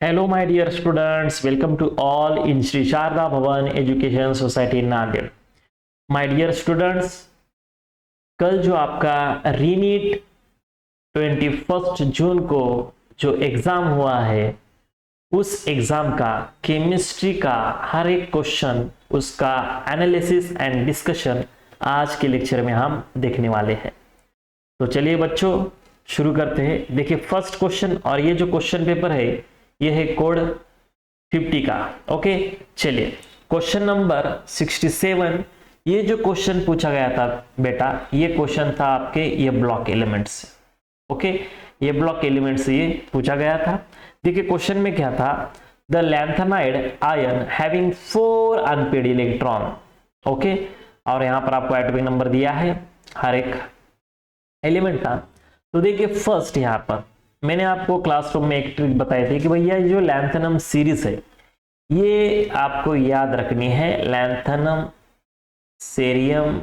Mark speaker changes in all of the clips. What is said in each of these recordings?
Speaker 1: Hello, my dear students. Welcome to all in Sri Sharda Bhavan Education Society Nanded. My dear students, कल जो आपका रीनीट 21 जून को जो exam हुआ है, उस एग्जाम का केमिस्ट्री का हर एक क्वेश्चन, उसका एनालिसिस एंड डिस्कशन आज के लेक्चर में हम देखने वाले हैं. तो चलिए बच्चों शुरू करते हैं. देखिए फर्स्ट क्वेश्चन, और ये जो क्वेश्चन पेपर है ये है कोड 50 का. ओके, चलिए क्वेश्चन नंबर 67. ये जो क्वेश्चन पूछा गया था बेटा, ये क्वेश्चन था आपके ये ब्लॉक एलिमेंट से. ओके, ये ब्लॉक एलिमेंट से ये पूछा गया था. देखिए क्वेश्चन में क्या था, the lanthanide ion having 4 unpaired electron. Okay, और यहां पर आपको एटॉमिक नंबर दिया है हर एक एलिमेंट का. तो देखिए फर्स्ट यहां पर मैंने आपको क्लासरूम में एक ट्रिक बताई थी कि भैया जो लैंथेनम सीरीज है ये आपको याद रखनी है. Lanthanum, cerium,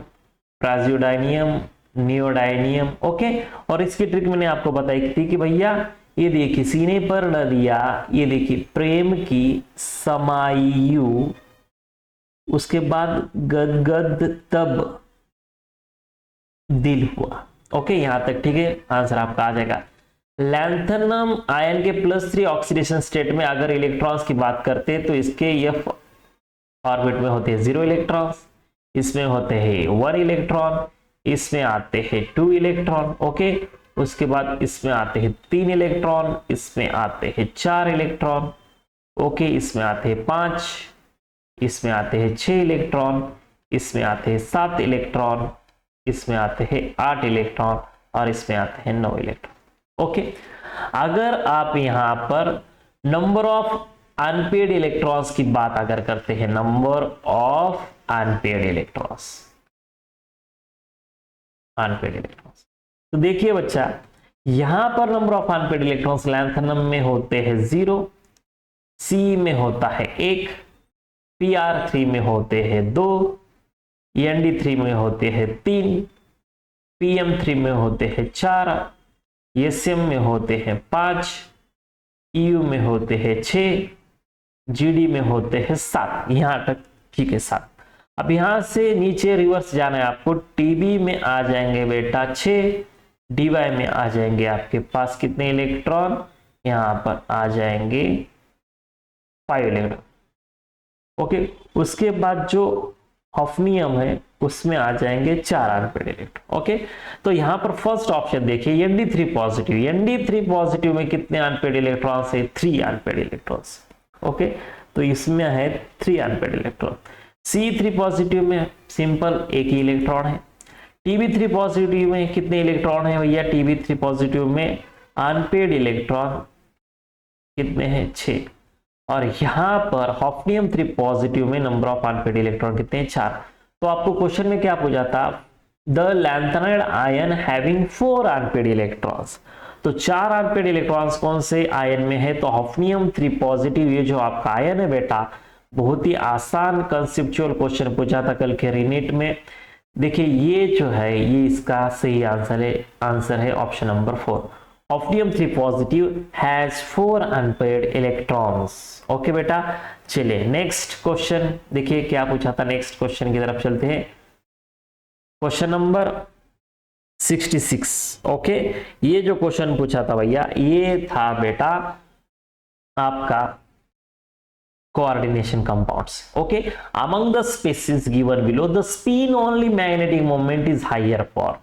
Speaker 1: praseodymium, neodymium. Okay, और इसकी ट्रिक मैंने आपको बताई थी कि भैया ये देखिए सीने पर न दिया, ये देखिए प्रेम की समायु, उसके बाद गदगद तब दिल हुआ. ओके, यहां तक ठीक है, आंसर आपका आ जाएगा. लैंथेनम आयन के +3 ऑक्सीडेशन स्टेट में अगर इलेक्ट्रॉन्स की बात करते हैं तो इसके f ऑर्बिट में होते हैं 0 इलेक्ट्रॉन्स, इसमें होते हैं 1 इलेक्ट्रॉन, इसमें आते हैं 2 इलेक्ट्रॉन. ओके, उसके बाद इसमें आते हैं 3 इलेक्ट्रॉन, इसमें आते हैं 4 इलेक्ट्रॉन. ओके, इसमें आते हैं 5, इसमें आते हैं 6 इलेक्ट्रॉन, इसमें आते हैं 7 इलेक्ट्रॉन, इसमें आते हैं 8 इलेक्ट्रॉन और इसमें आते हैं 9 इलेक्ट्रॉन. ओके, अगर आप यहां पर नंबर ऑफ अनपेड इलेक्ट्रॉन्स की बात अगर करते हैं, नंबर ऑफ अनपेड इलेक्ट्रॉन्स, तो देखिए बच्चा यहां पर number of unpaired electrons lanthanum में होते हैं 0, सी में होता है 1, Pr3 में होते हैं 2, Nd3 में होते हैं 3, Pm3 में होते हैं 4, Sm में होते हैं 5, Eu में होते हैं 6, Gd में होते हैं 7. यहां तक ठीक है 7. अब यहां से नीचे रिवर्स जाना है आपको. Tb में आ जाएंगे बेटा 6, Dy में आ जाएंगे आपके पास कितने इलेक्ट्रॉन, यहां पर आ जाएंगे 5 इलेक्ट्रॉन. ओके, उसके बाद जो हॉफनियम है उसमें आ जाएंगे 4 अनपेड इलेक्ट्रॉन. ओके, तो यहां पर फर्स्ट ऑप्शन देखिए Nd3 पॉजिटिव. Nd3 पॉजिटिव में कितने अनपेड इलेक्ट्रॉन्स है, 3 अनपेड इलेक्ट्रॉन्स. ओके, तो इसमें है 3 अनपेड इलेक्ट्रॉन. C3 पॉजिटिव में सिंपल एक ही इलेक्ट्रॉन है. Tb3 पॉजिटिव में कितने इलेक्ट्रॉन है भैया, Tb3 पॉजिटिव में अनपेड इलेक्ट्रॉन कितने हैं, 6. और यहां पर हॉफनियम 3 पॉजिटिव में नंबर ऑफ अनपेड इलेक्ट्रॉन कितने हैं, 4. तो आपको क्वेश्चन में क्या पूछा था, the lanthanide ion having 4 unpaired electrons. तो 4 अनपेड इलेक्ट्रॉन्स कौन से आयन में है, तो हॉफनियम 3 पॉजिटिव ये जो आपका आयन है बेटा, बहुत ही आसान कंसेप्चुअल क्वेश्चन पूछा था कल के रीनीट में. देखिए ये जो है ये इसका सही आंसर है option number 4. Hafnium 3 positive has 4 unpaired electrons. Okay बेटा, चलिए नेक्स्ट क्वेश्चन देखिए क्या पूछा था. नेक्स्ट क्वेश्चन की तरफ चलते हैं. Question number 66. ओके, ये जो क्वेश्चन पूछा था भैया ये था बेटा आपका coordination compounds. Okay, among the species given below the spin only magnetic moment is higher for.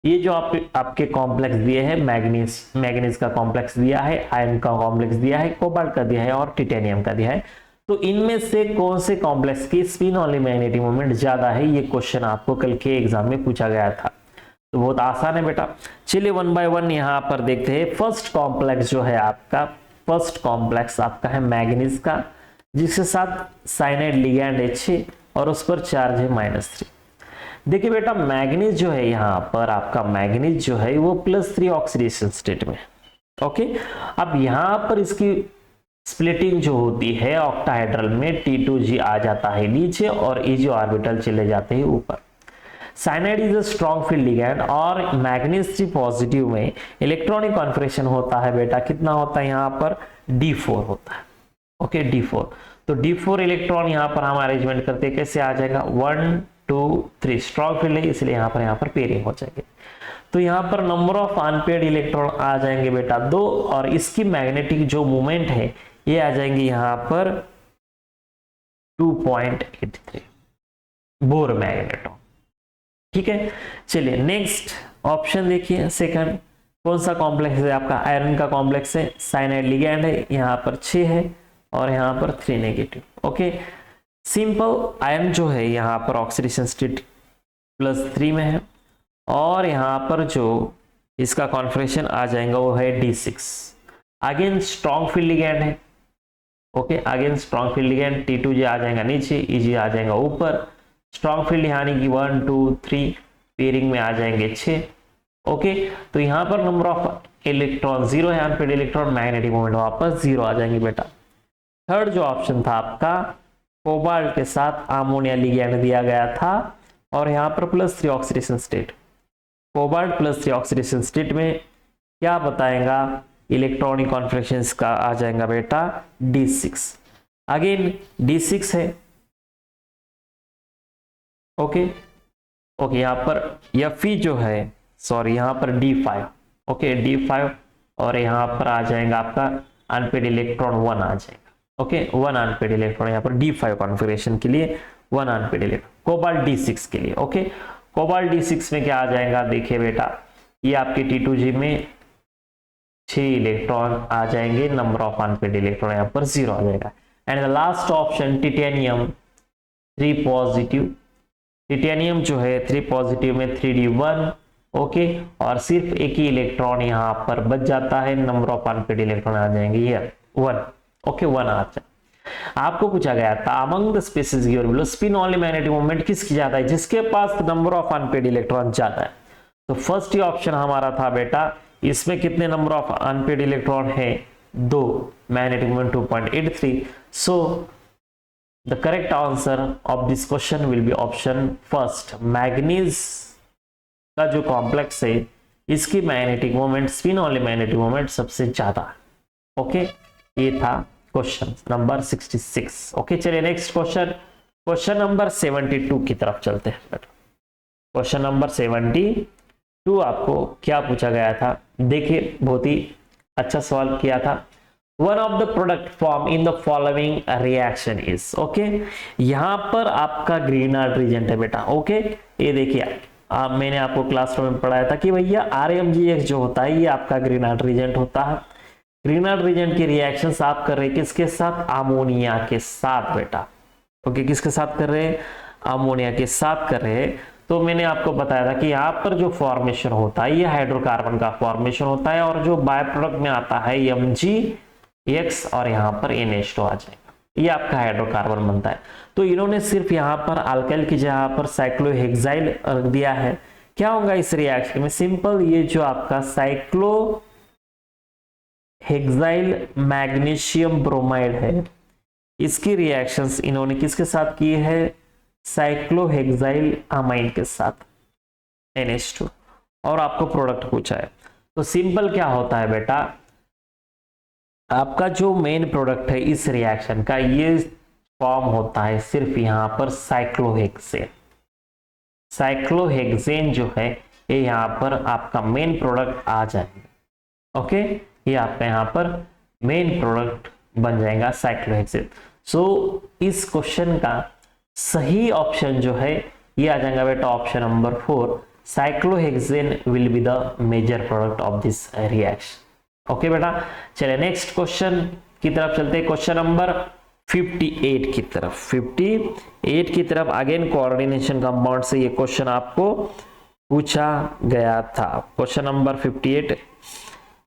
Speaker 1: ये जो आपके कॉम्प्लेक्स दिए हैं, मैग्नीज का कॉम्प्लेक्स दिया है, आयरन का कॉम्प्लेक्स दिया है, कोबाल्ट का दिया है और टिटेनियम का दिया है. तो इनमें से कौन से कॉम्प्लेक्स की स्पिन ओनली मैग्नेटिक मोमेंट ज्यादा है, ये क्वेश्चन आपको कल के एग्जाम में पूछा गया था. तो बहुत आसान है बेटा. चलिए 1 बाय 1 यहां पर देखते हैं. फर्स्ट कॉम्प्लेक्स जो है आपका, फर्स्ट कॉम्प्लेक्स आपका है मैग्नीज का, जिसके साथ साइनाइड लिगैंड H और उस पर चार्ज है -3. देखिए बेटा मैग्नीज जो है यहां पर आपका मैग्नीज जो है वो +3 ऑक्सीडेशन स्टेट में. ओके, अब यहां पर इसकी स्प्लिटिंग जो होती है ऑक्टाहेड्रल में T2G आ जाता है नीचे और E जो ऑर्बिटल चले जाते हैं ऊपर. Cyanide is a strong field ligand और मैग्नीज 3 पॉजिटिव में इलेक्ट्रॉनिक कॉन्फिगरेशन होता है बेटा, कितना होता है यहाँ पर D4 होता है। ओके D4, तो D4 इलेक्ट्रॉन यहाँ पर हम अरेंजमेंट करते हैं, कैसे आ जाएगा 1 2 3, स्ट्रॉन्ग फील्ड है इसलिए यहाँ पर पेयरिंग हो जाएगी। तो यहाँ पर नंबर ऑफ अनपेयर्ड इलेक्ट्रॉन आ जाएंगे बेटा 2 और इसकी मैग्नेटिक जो मूवमेंट है ये आ जाएंगे यहाँ पर 2.83 बोर मैग्नेटॉन। ठीक है, चलिए नेक्स्ट ऑप्शन देखिए सेकंड, कौन सा कॉम्प्लेक्स है आपका, आयरन का कॉम्प्लेक्स है, साइनाइड लिगैंड है, यहाँ पर 6 है और यहाँ पर 3 नेगेटिव। ओके, सिंपल आयरन जो है यहाँ पर ऑक्सीडेशन स्टेट +3 में है और यहाँ पर जो इसका कॉन्फिगरेशन आ जाएगा वो है D6। Again strong field ligand है। Okay, again strong field ligand, T2G आ जाएगा नीचे, EG आ जाएगा ऊपर, स्ट्रॉन्ग फील्ड यानी कि 1 2 3 पेयरिंग में आ जाएंगे 6। ओके, तो यहाँ पर नंबर ऑफ इलेक्ट्रॉन 0 है, अनपेयर्ड इलेक्ट्रॉन, मैग्नेटिक मोमेंट वापस 0 आ जाएंगे बेटा। थर्ड जो ऑप्शन था आपका कोबाल्ट के साथ अमोनिया लिगैंड दिया गया था और यहाँ पर +3 oxidation state, cobalt +3 oxidation state में क्या बताएगा, इलेक्ट्रॉनिक कॉन्फिगरेशन का आ जाएगा बेटा D6। अगेन D6 है। ओके ओके, यहाँ पर Fe जो है, सॉरी यहाँ पर D5। ओके D5 और यहाँ पर आ जाएगा आपका अनपेड इलेक्ट्रॉन 1 आ जाएगा। ओके 1 अनपेड इलेक्ट्रॉन यहाँ पर D5 कॉन्फिगरेशन के लिए 1 अनपेड इलेक्ट्रॉन, कोबाल्ट D6 के लिए। ओके, कोबाल्ट D6 में क्या आ जाएगा, देखिए बेटा ये आपके T2G में 6 इलेक्ट्रॉन आ जाएंगे, नंबर ऑफ अनपेड इलेक्ट्रॉन यहाँ पर 0 आ जाएगा। And the last option titanium 3 positive, titanium जो है 3 पॉजिटिव में 3D1। ओके, और सिर्फ एक ही इलेक्ट्रॉन यहाँ पर बच जाता है, नंबर ऑफ अनपेड इलेक्ट्रॉन आ जाएंगे ये 1। ओके 1 आ जाए। आपको पूछा गया था among the species given below spin only magnetic moment किसकी ज्यादा है, जिसके पास नंबर ऑफ अनपेड इलेक्ट्रॉन ज्यादा है। तो फर्स्ट ही ऑप्शन हमारा था बेटा, इसमें कितने नंबर ऑफ अनपेड इलेक्ट्रॉन है 2, magnetic moment 2.83। So the correct answer of this question will B option first, manganese का जो कॉम्प्लेक्स है इसकी magnetic moment, spin only magnetic moment सबसे ज्यादा है। ओके, ये था क्वेश्चन नंबर 66। ओके, चलिए नेक्स्ट क्वेश्चन, क्वेश्चन नंबर 72 की तरफ चलते हैं। क्वेश्चन नंबर 72 आपको क्या पूछा गया था, देखिए बहुत ही अच्छा सवाल किया था। One of the product form in the following reaction is. Okay, यहां पर आपका ग्रीनार्ड रीजेंट है बेटा। ओके, ये देखिए मैंने आपको क्लासरूम में पढ़ाया था कि भैया RMGX जो होता है ये आपका ग्रीनार्ड रीजेंट होता है। ग्रीनार्ड रीजेंट की रिएक्शंस आप कर रहे हैं किसके साथ, अमोनिया के साथ बेटा। ओके, किसके साथ कर रहे हैं, अमोनिया के साथ कर रहे हैं। तो मैंने आपको बताया था कि यहाँ पर जो फॉर्मेशन होता है ये हाइड्रोकार्बन का फॉर्मेशन होता है और जो बाय प्रोडक्ट में आता है MgX और यहाँ पर NH2 आ जाएगा, ये आपका हाइड्रोकार्बन बनता है। तो इन्होंने सिर्फ यहाँ पर अल्काइल की जगह पर साइक्लोहेक्साइल रख दिया है। क्या होगा इस रिएक्शन में, सिंपल ये जो आपका साइक्लोहेक्साइल मैग्नीशियम ब्रोमाइड है इसकी रिएक्शंस इन्होंने किसके साथ की है, साइक्लोहेक्साइल अमाइन के साथ NH2 और आपको प्रोडक्ट पूछा है। तो सिंपल क्या होता है बेटा, आपका जो मेन प्रोडक्ट है इस रिएक्शन का ये फॉर्म होता है सिर्फ यहां पर साइक्लोहेक्सेन। साइक्लोहेक्सेन जो है ये यहां पर आपका मेन प्रोडक्ट आ जाएगा। ओके, ये आपका यहां पर मेन प्रोडक्ट बन जाएगा साइक्लोहेक्सेन। सो इस क्वेश्चन का सही ऑप्शन जो है ये आ जाएगा बेटा option number 4, cyclohexane will be the major product of this reaction. Okay बेटा, चलिए नेक्स्ट क्वेश्चन की तरफ चलते हैं, क्वेश्चन नंबर 58 की तरफ। 58 की तरफ अगेन कोऑर्डिनेशन कंपाउंड से ये क्वेश्चन आपको पूछा गया था। Question number 58,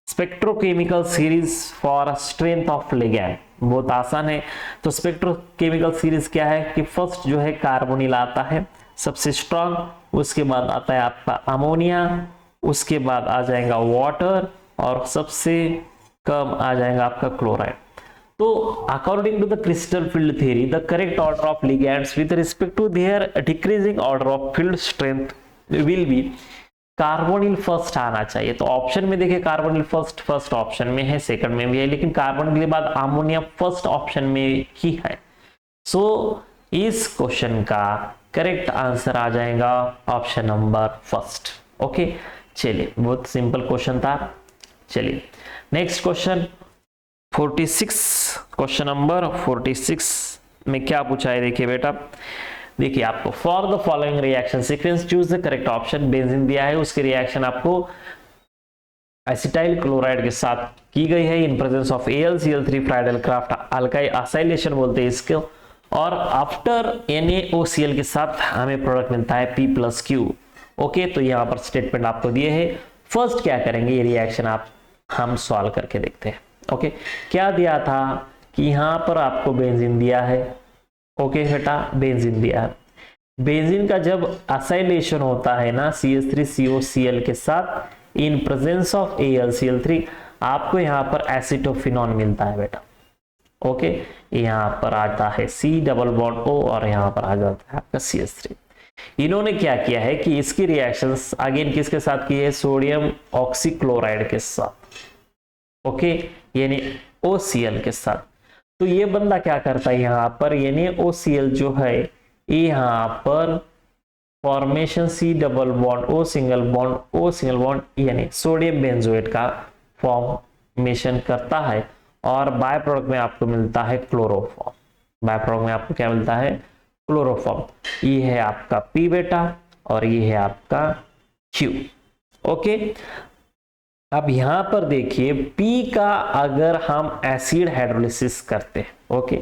Speaker 1: spectrochemical series for strength of ligand. बहुत आसान है। तो स्पेक्ट्रोकेमिकल सीरीज क्या है कि फर्स्ट जो है कार्बोनिल आता है सबसे स्ट्रॉन्ग, उसके बाद आता है आपका अमोनिया, उसके बाद आ जाएगा वाटर और सबसे कम आ जाएगा आपका क्लोराइड। तो according to the crystal field theory the correct order of ligands with respect to their decreasing order of field strength will be carbonyl first आना चाहिए। तो ऑप्शन में देखिए कार्बोनिल फर्स्ट ऑप्शन में है, सेकंड में भी है, लेकिन कार्बोनिल के बाद अमोनिया फर्स्ट ऑप्शन में ही है। सो इस क्वेश्चन का करेक्ट आंसर आ जाएगा ऑप्शन नंबर फर्स्ट। ओके, चलिए बहुत सिंपल क्वेश्चन था। चलिए नेक्स्ट क्वेश्चन 46, क्वेश्चन नंबर 46 में क्या पूछा है देखिए बेटा। देखिए आपको for the following reaction sequence choose the correct option. Benzene दिया है, उसकी रिएक्शन आपको एसिटाइल क्लोराइड के साथ की गई है इन presence of AlCl3 Friedl craft alkyl acylation बोलते हैं इसको, और आफ्टर NaOCl के साथ हमें प्रोडक्ट मिलता है P+Q। ओके, तो यहाँ पर स्टेटमेंट आपको दिए है। फर्स्ट क्या करेंगे, ये रिएक्शन हम सॉल्व करके देखते हैं। ओके, क्या दिया था कि यहाँ पर आपको बेंजीन दिया है। ओके बेटा, बेंजीन दिया है। बेंजीन का जब असाइलेशन होता है ना CH3COCl के साथ इन प्रेजेंस ऑफ AlCl3, आपको यहाँ पर एसिटोफिनॉन मिलता है बेटा। ओके, यहाँ पर आता है C डबल बॉन्ड O और यहाँ पर आ जाता है आपका CH3। इन्होंने क्या किया है कि इसकी रिएक्शंस अगेन किसके साथ की है, सोडियम ऑक्सीक्लोराइड के साथ। ओके, यानी OCl के साथ। तो ये बंदा क्या करता है यहाँ पर, यानी OCl जो है यहाँ पर formation C double bond O single bond यानी सोडियम बेंजोएट का फॉर्मेशन करता है, और बाय प्रोडक्ट में आपको मिलता है क्लोरोफॉर्म। बाय प्रोडक्ट में आपको क्या मिलता है, क्लोरोफॉर्म। ये है आपका P बेटा और ये है आपका Q। ओके, अब यहां पर देखिए P का अगर हम एसिड हाइड्रोलिसिस करते हैं, ओके,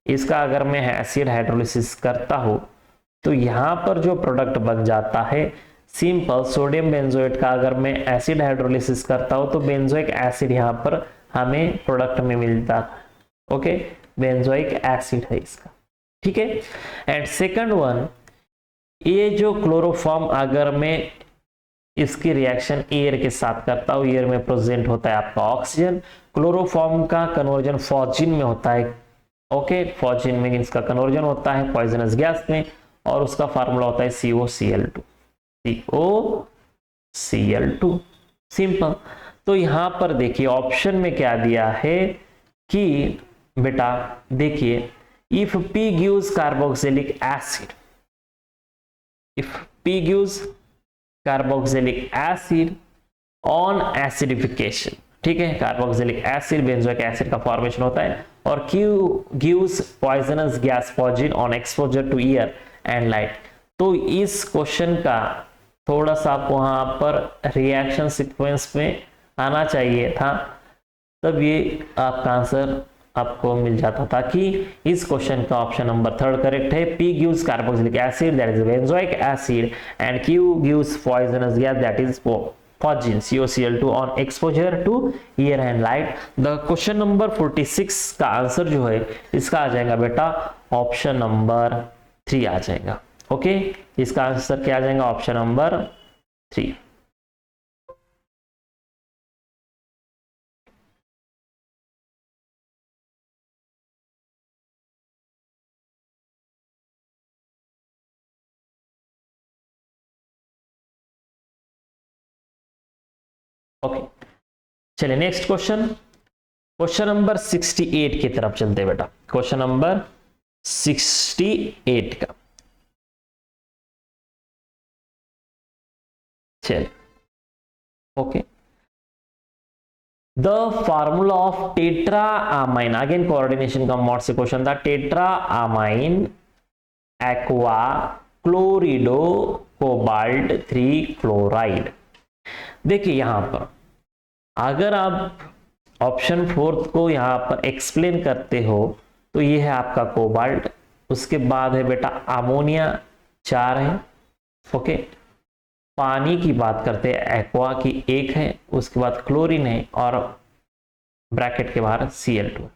Speaker 1: इसका अगर मैं एसिड हाइड्रोलिसिस करता हूं तो यहां पर जो प्रोडक्ट बन जाता है सिंपल सोडियम बेंजोएट का अगर मैं एसिड हाइड्रोलिसिस करता हूं तो बेंजोइक एसिड यहां पर हमें प्रोडक्ट में मिलता है। ओके, बेंजोइक एसिड है इसका, ठीक है। एंड सेकंड वन, ये जो क्लोरोफॉर्म अगर मैं इसकी रिएक्शन एयर के साथ करता हूं, एयर में प्रेजेंट होता है आपका ऑक्सीजन, क्लोरोफॉर्म का कन्वर्जन फॉस्जिन में होता है। ओके, फॉस्जिन में इसका कन्वर्जन होता है पॉइजनस गैस में, और उसका फार्मूला होता है COCl2। COCl2 simple. तो यहां पर देखिए ऑप्शन में क्या दिया है कि बेटा देखिए, if P gives carboxylic acid, if P gives carboxylic acid on acidification, ठीक है, कार्बोक्सिलिक एसिड बेंजोइक एसिड का फॉर्मेशन होता है, और Q gives poisonous gas fosgene on exposure to air and light। तो इस क्वेश्चन का थोड़ा सा वहां पर रिएक्शन सीक्वेंस में आना चाहिए था, तब ये आपका आंसर आपको मिल जाता था। कि इस क्वेश्चन का ऑप्शन नंबर थर्ड करेक्ट है। P gives carboxylic acid, that is benzoic acid, and Q gives poisonous gas, that is phosgene COCl2 on exposure to air and light। The question number 46 का answer जो है इसका आ जाएगा बेटा option number 3 आ जाएगा। Okay, इसका answer क्या आ जाएगा, ऑप्शन नंबर 3। ओके, चलिए नेक्स्ट क्वेश्चन, क्वेश्चन नंबर 68 की तरफ चलते हैं बेटा। क्वेश्चन नंबर 68 का, चलिए okay. The formula of tetra amine, again coordination का मोड से क्वेश्चन था। Tetra amine aqua chlorido cobalt 3 chloride. देखिए यहां पर अगर आप ऑप्शन 4 को यहां पर एक्सप्लेन करते हो तो ये है आपका कोबाल्ट, उसके बाद है बेटा अमोनिया 4 है। ओके, पानी की बात करते हैं एक्वा की 1 है, उसके बाद क्लोरीन है, और ब्रैकेट के बाहर Cl2।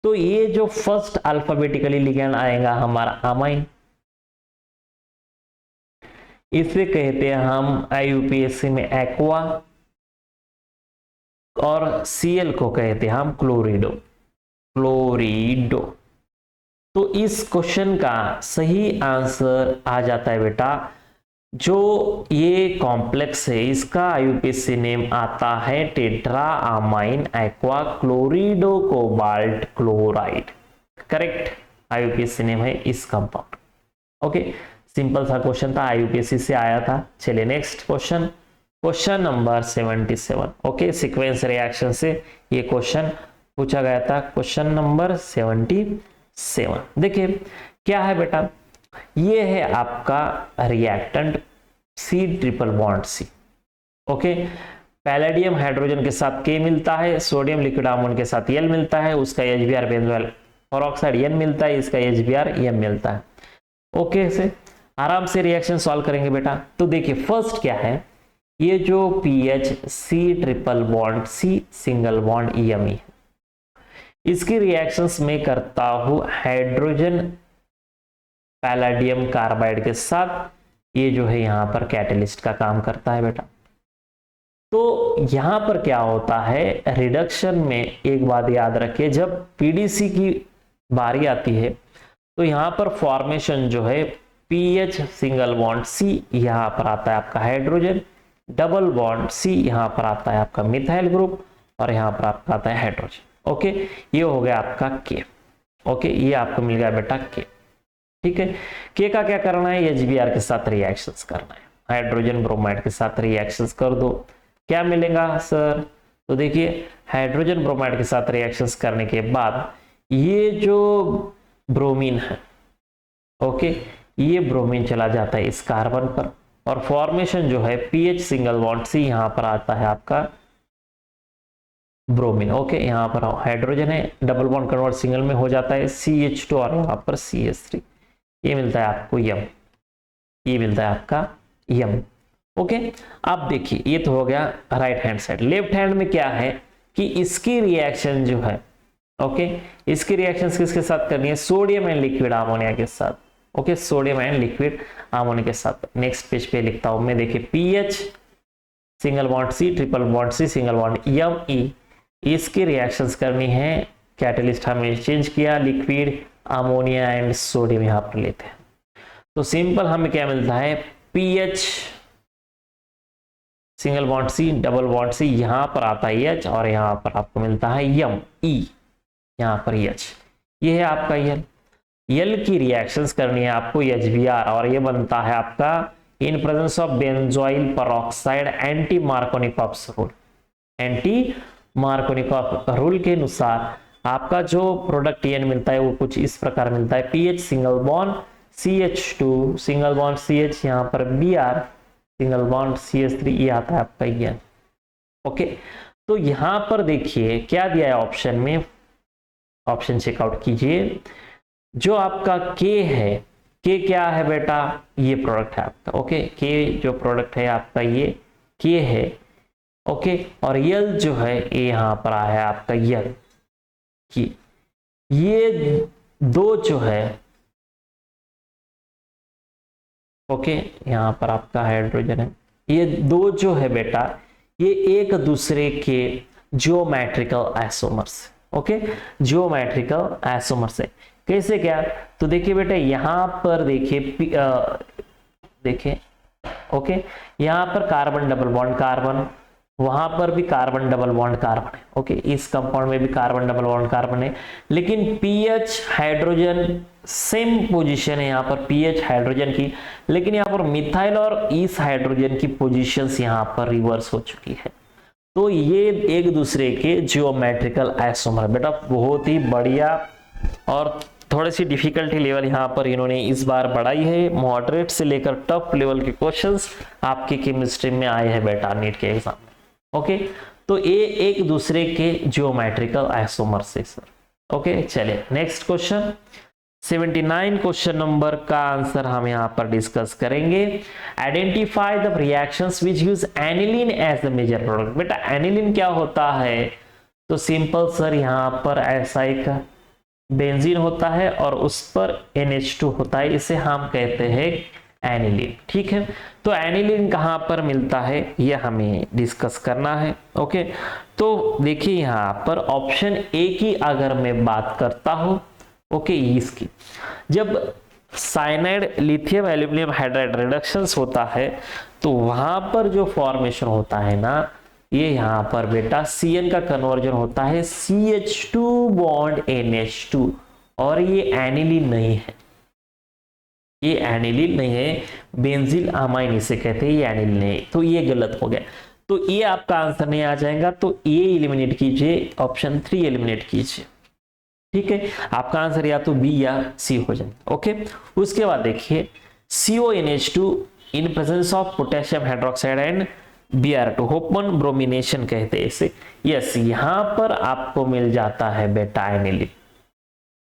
Speaker 1: तो ये जो फर्स्ट अल्फाबेटिकली लिगेंड आएगा हमारा अमाइन, इसे कहते हैं हम IUPAC में एक्वा, और Cl को कहते हैं हम क्लोरिडो। तो इस क्वेश्चन का सही आंसर आ जाता है बेटा जो ये कॉम्प्लेक्स है इसका आईयूपीएसी नेम आता है tetra amine aqua chlorido cobalt chloride. Correct, IUPAC name है इस कंपाउंड। ओके, सिंपल सा क्वेश्चन था, आईयूपीएसी से आया था। चलिए next question, question number 77। Okay, sequence reaction से ये क्वेश्चन पूछा गया था, क्वेश्चन नंबर 77। देखिए क्या है बेटा, ये है आपका reactant C triple bond C. Okay, palladium hydrogen के साथ के मिलता है, सोडियम लिक्विड अमोन के साथ एल मिलता है, उसका एचबीआर बेंजोइल पेरोक्साइड एन मिलता है, इसका एचबीआर एम मिलता है। ओके, से आराम से रिएक्शन सॉल्व करेंगे बेटा। तो देखिए फर्स्ट क्या है, ये जो PH C triple bond C single bond M है, इसकी रिएक्शंस में करता हूं हाइड्रोजन पैलेडियम कार्बाइड के साथ, ये जो है यहां पर कैटलिस्ट का काम करता है बेटा। तो यहां पर क्या होता है रिडक्शन में, एक बात याद रखिए, जब पीडीसी की बारी आती है तो यहां पर फॉर्मेशन जो है पीएच सिंगल बॉन्ड सी, यहां पर आता है आपका हाइड्रोजन, डबल बॉन्ड सी, यहां पर आता है आपका मिथाइल ग्रुप, और यहां पर आपका आता है हाइड्रोजन। ओके, ये हो गया आपका के। ओके, ये आपको मिल गया बेटा के। ठीक है, के का क्या करना है, एचबीआर के साथ रिएक्शंस करना है, हाइड्रोजन ब्रोमाइड के साथ रिएक्शंस कर दो, क्या मिलेगा सर। तो देखिए हाइड्रोजन ब्रोमाइड के साथ रिएक्शंस करने के बाद ये जो ब्रोमीन है, ओके, ये ब्रोमीन चला जाता है इस कार्बन पर, और फॉर्मेशन जो है पीएच सिंगल बॉन्ड सी, यहां पर आता है आपका ब्रोमीन। ओके, यहां पर हाइड्रोजन है, डबल बॉन्ड कन्वर्ट सिंगल में हो जाता है CH2 और यहां पर CH3, ये मिलता है आपको यम, ये मिलता है आपका यम। ओके, अब देखिए ये तो हो गया right hand side. Left hand में क्या है कि इसकी रिएक्शन जो है, ओके, इसकी रिएक्शन किसके साथ करनी है, सोडियम एंड लिक्विड अमोनिया के साथ। Okay, sodium and liquid ammonia के साथ। नेक्स्ट पेज पे लिखता हूं मैं, देखिए PH single bond C triple bond C single bond M E, इसकी रिएक्शंस करनी है, कैटलिस्ट हमें चेंज किया, लिक्विड अमोनिया एंड सोडियम यहां पर लेते हैं। तो सिंपल हमें क्या मिलता है, PH single bond C double bond C, यहां पर आता है एच, और यहां पर आपको मिलता है एम ई, यहां पर एच, ये है आपका एल। एल की रिएक्शंस करनी है आपको एचबीआर, और ये बनता है आपका इन presence of benzoyl peroxide anti Markovnikov's rule. Anti Markovnikov rule के अनुसार आपका जो प्रोडक्ट एन मिलता है वो कुछ इस प्रकार मिलता है, PH single bond CH2 single bond CH, यहां पर Br सिंगल बॉन्ड CH3, ये आता है आपका एन। ओके, तो यहां पर देखिए क्या दिया है ऑप्शन में, ऑप्शन चेकआउट कीजिए। जो आपका के है, के क्या है बेटा, ये प्रोडक्ट है आपका। ओके, के जो प्रोडक्ट है आपका ये के है। ओके, और यल जो है ये यहां पर आया है आपका यल की, ये दो जो है, ओके, यहां पर आपका हाइड्रोजन है, ये दो जो है बेटा ये एक दूसरे के geometrical isomers. Okay, geometrical isomers है। कैसे क्या, तो देखिए बेटा यहां पर देखिए ओके, यहां पर कार्बन डबल बॉन्ड कार्बन, वहां पर भी कार्बन डबल बॉन्ड कार्बन है। ओके, इस कंपाउंड में भी कार्बन डबल बॉन्ड कार्बन है, लेकिन पीएच हाइड्रोजन सेम पोजीशन है यहां पर पीएच हाइड्रोजन की, लेकिन यहां पर मिथाइल और इस हाइड्रोजन की पोजीशंस यहां पर रिवर्स हो चुकी है। तो ये एक दूसरे के ज्योमेट्रिकल आइसोमर बेटा, बहुत ही बढ़िया। और थोड़ी सी डिफिकल्टी लेवल यहाँ पर इन्होंने इस बार बढ़ाई है, मॉडरेट से लेकर टफ लेवल के क्वेश्चंस आपके केमिस्ट्री में आए हैं बेटा नीट के एग्जाम में। ओके, तो ये एक दूसरे के ज्योमेट्रिकल आइसोमर्स है सर। ओके, चलिए नेक्स्ट क्वेश्चन 79 क्वेश्चन नंबर का आंसर हम यहाँ पर डिस्कस करेंगे। Identify the reactions which use aniline as the major product. बेटा एनिलीन क्या होता है, तो सिंपल सर यहाँ पर ऐसा एक बेंजीन होता है और उस पर NH2 होता है, इसे हम कहते हैं एनिलीन। ठीक है, तो एनिलीन कहां पर मिलता है यह हमें डिस्कस करना है। ओके, तो देखिए यहां पर ऑप्शन ए की अगर मैं बात करता हूं, ओके, इसकी जब cyanide lithium aluminium hydride reductions होता है तो वहां पर जो फॉर्मेशन होता है ना, ये यहां पर बेटा Cn का कन्वर्जन होता है CH2 बॉन्ड NH2, और ये एनिलीन नहीं है, ये एनिलीन नहीं है, बेंजील अमाइन इसे कहते हैं, ये एनिलीन नहीं है, तो ये गलत हो गया। तो ये आपका आंसर नहीं आ जाएगा, तो ये एलिमिनेट कीजिए, ऑप्शन 3 एलिमिनेट कीजिए। ठीक है, आपका आंसर या तो बी या सी हो जाएगा। ओके, उसके बाद देखिए CONH2 in presence of potassium hydroxide and Br2, Hofmann bromination कहते हैं इसे। यस, यहां पर आपको मिल जाता है बेटा एनिलीन,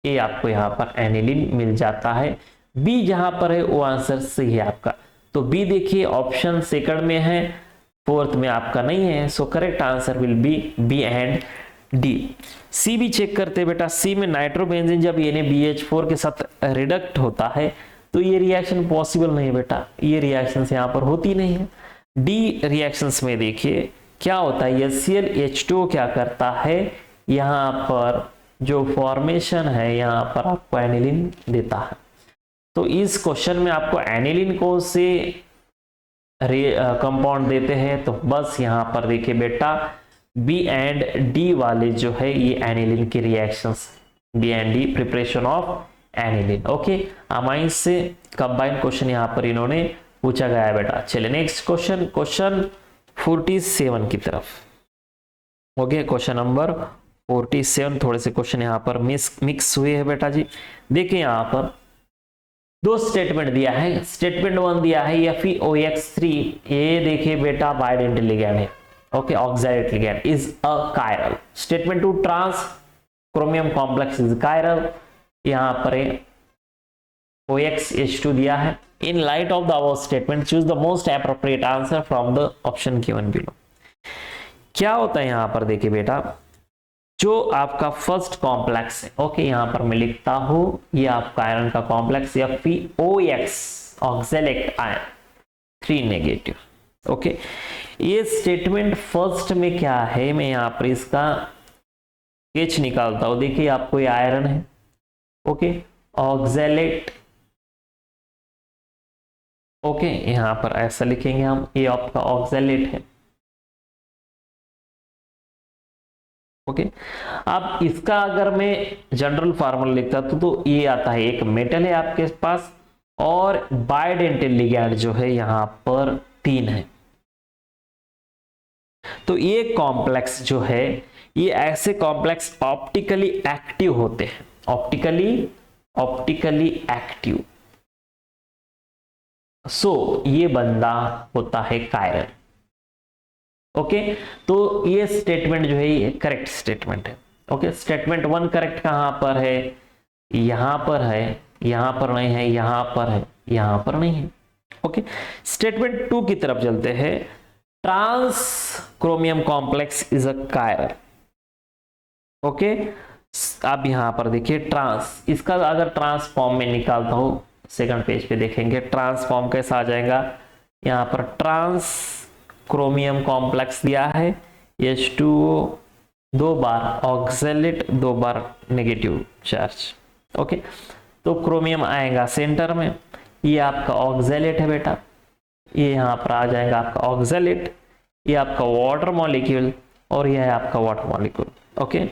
Speaker 1: ये आपको यहां पर एनिलीन मिल जाता है। बी जहां पर है वो आंसर सही है आपका। तो बी देखिए ऑप्शन सेकंड में है, फोर्थ में आपका नहीं है, so correct answer will be B and D. C भी चेक करते हैं बेटा, सी में नाइट्रोबेंजीन जब NaBH4 के साथ रिडक्ट होता है तो ये रिएक्शन पॉसिबल नहीं है बेटा, ये रिएक्शन यहां पर होती नहीं है। डी रिएक्शंस में देखिए क्या होता है, HClH2 क्या करता है, यहां पर जो फॉर्मेशन है यहां पर आपको एनिलीन देता है। तो इस क्वेश्चन में आपको एनिलीन को से कंपाउंड देते हैं, तो बस यहां पर देखिए बेटा बी एंड डी वाले जो है ये एनिलीन की reactions, B and D preparation of aniline. Okay, amines से कंबाइंड क्वेश्चन यहां पर इन्होंने पूछा गया है बेटा। चलिए नेक्स्ट क्वेश्चन, क्वेश्चन 47 की तरफ हो गया। क्वेश्चन नंबर 47, थोड़े से क्वेश्चन यहां पर मिक्स हुए हैं बेटा जी। देखिए यहां पर दो स्टेटमेंट दिया है, स्टेटमेंट 1 दिया है FeOX3, ये देखिए बेटा बाइडेंटल लिगैंड है, okay, oxalate ligand is a chiral. Statement 2 trans chromium complex is chiral, यहां पर OXH2 दिया है। In light of the above statement choose the most appropriate answer from the option given below. क्या होता है यहां पर देखिए बेटा, जो आपका फर्स्ट कॉम्प्लेक्स है, ओके, यहां पर मैं लिखता हूं ये आपका आयरन का complex FeOX oxalate iron 3 negative. Okay, ये स्टेटमेंट फर्स्ट में क्या है, मैं यहां पर इसका स्केच निकालता हूं। देखिए आपको ये आयरन है, ओके, ऑक्सैलेट, ओके, यहां पर ऐसा लिखेंगे हम, ये आपका ऑक्सैलेट है। ओके, अब इसका अगर मैं जनरल फार्मूला लिखता तो ये आता है, एक मेटल है आपके पास और बाइडेंटल लिगैंड जो है यहां पर 3 है। तो ये कॉम्प्लेक्स जो है, ये ऐसे कॉम्प्लेक्स ऑप्टिकली एक्टिव होते हैं, ऑप्टिकली एक्टिव। सो ये बंदा होता है कायरल। ओके, तो ये स्टेटमेंट जो है ये करेक्ट स्टेटमेंट है। ओके, स्टेटमेंट 1 करेक्ट कहां पर है, यहां पर है, यहां पर नहीं है, यहां पर है, यहां पर नहीं है। ओके, स्टेटमेंट 2 की तरफ चलते हैं। Trans chromium complex is a chiral. Okay, अब यहां पर देखिए ट्रांस, इसका अगर ट्रांस फॉर्म में निकालता हूं, सेकंड पेज पे देखेंगे ट्रांस फॉर्म कैसा आ जाएगा। यहां पर ट्रांस क्रोमियम कॉम्प्लेक्स दिया है, H2O 2 बार ऑक्सैलेट 2 बार नेगेटिव चार्ज। ओके, तो क्रोमियम आएगा सेंटर में, ये आपका ऑक्सैलेट है बेटा, ये यहां पर आ जाएगा आपका ऑक्सैलेट, ये आपका वाटर मॉलिक्यूल और ये है आपका water molecule. Okay,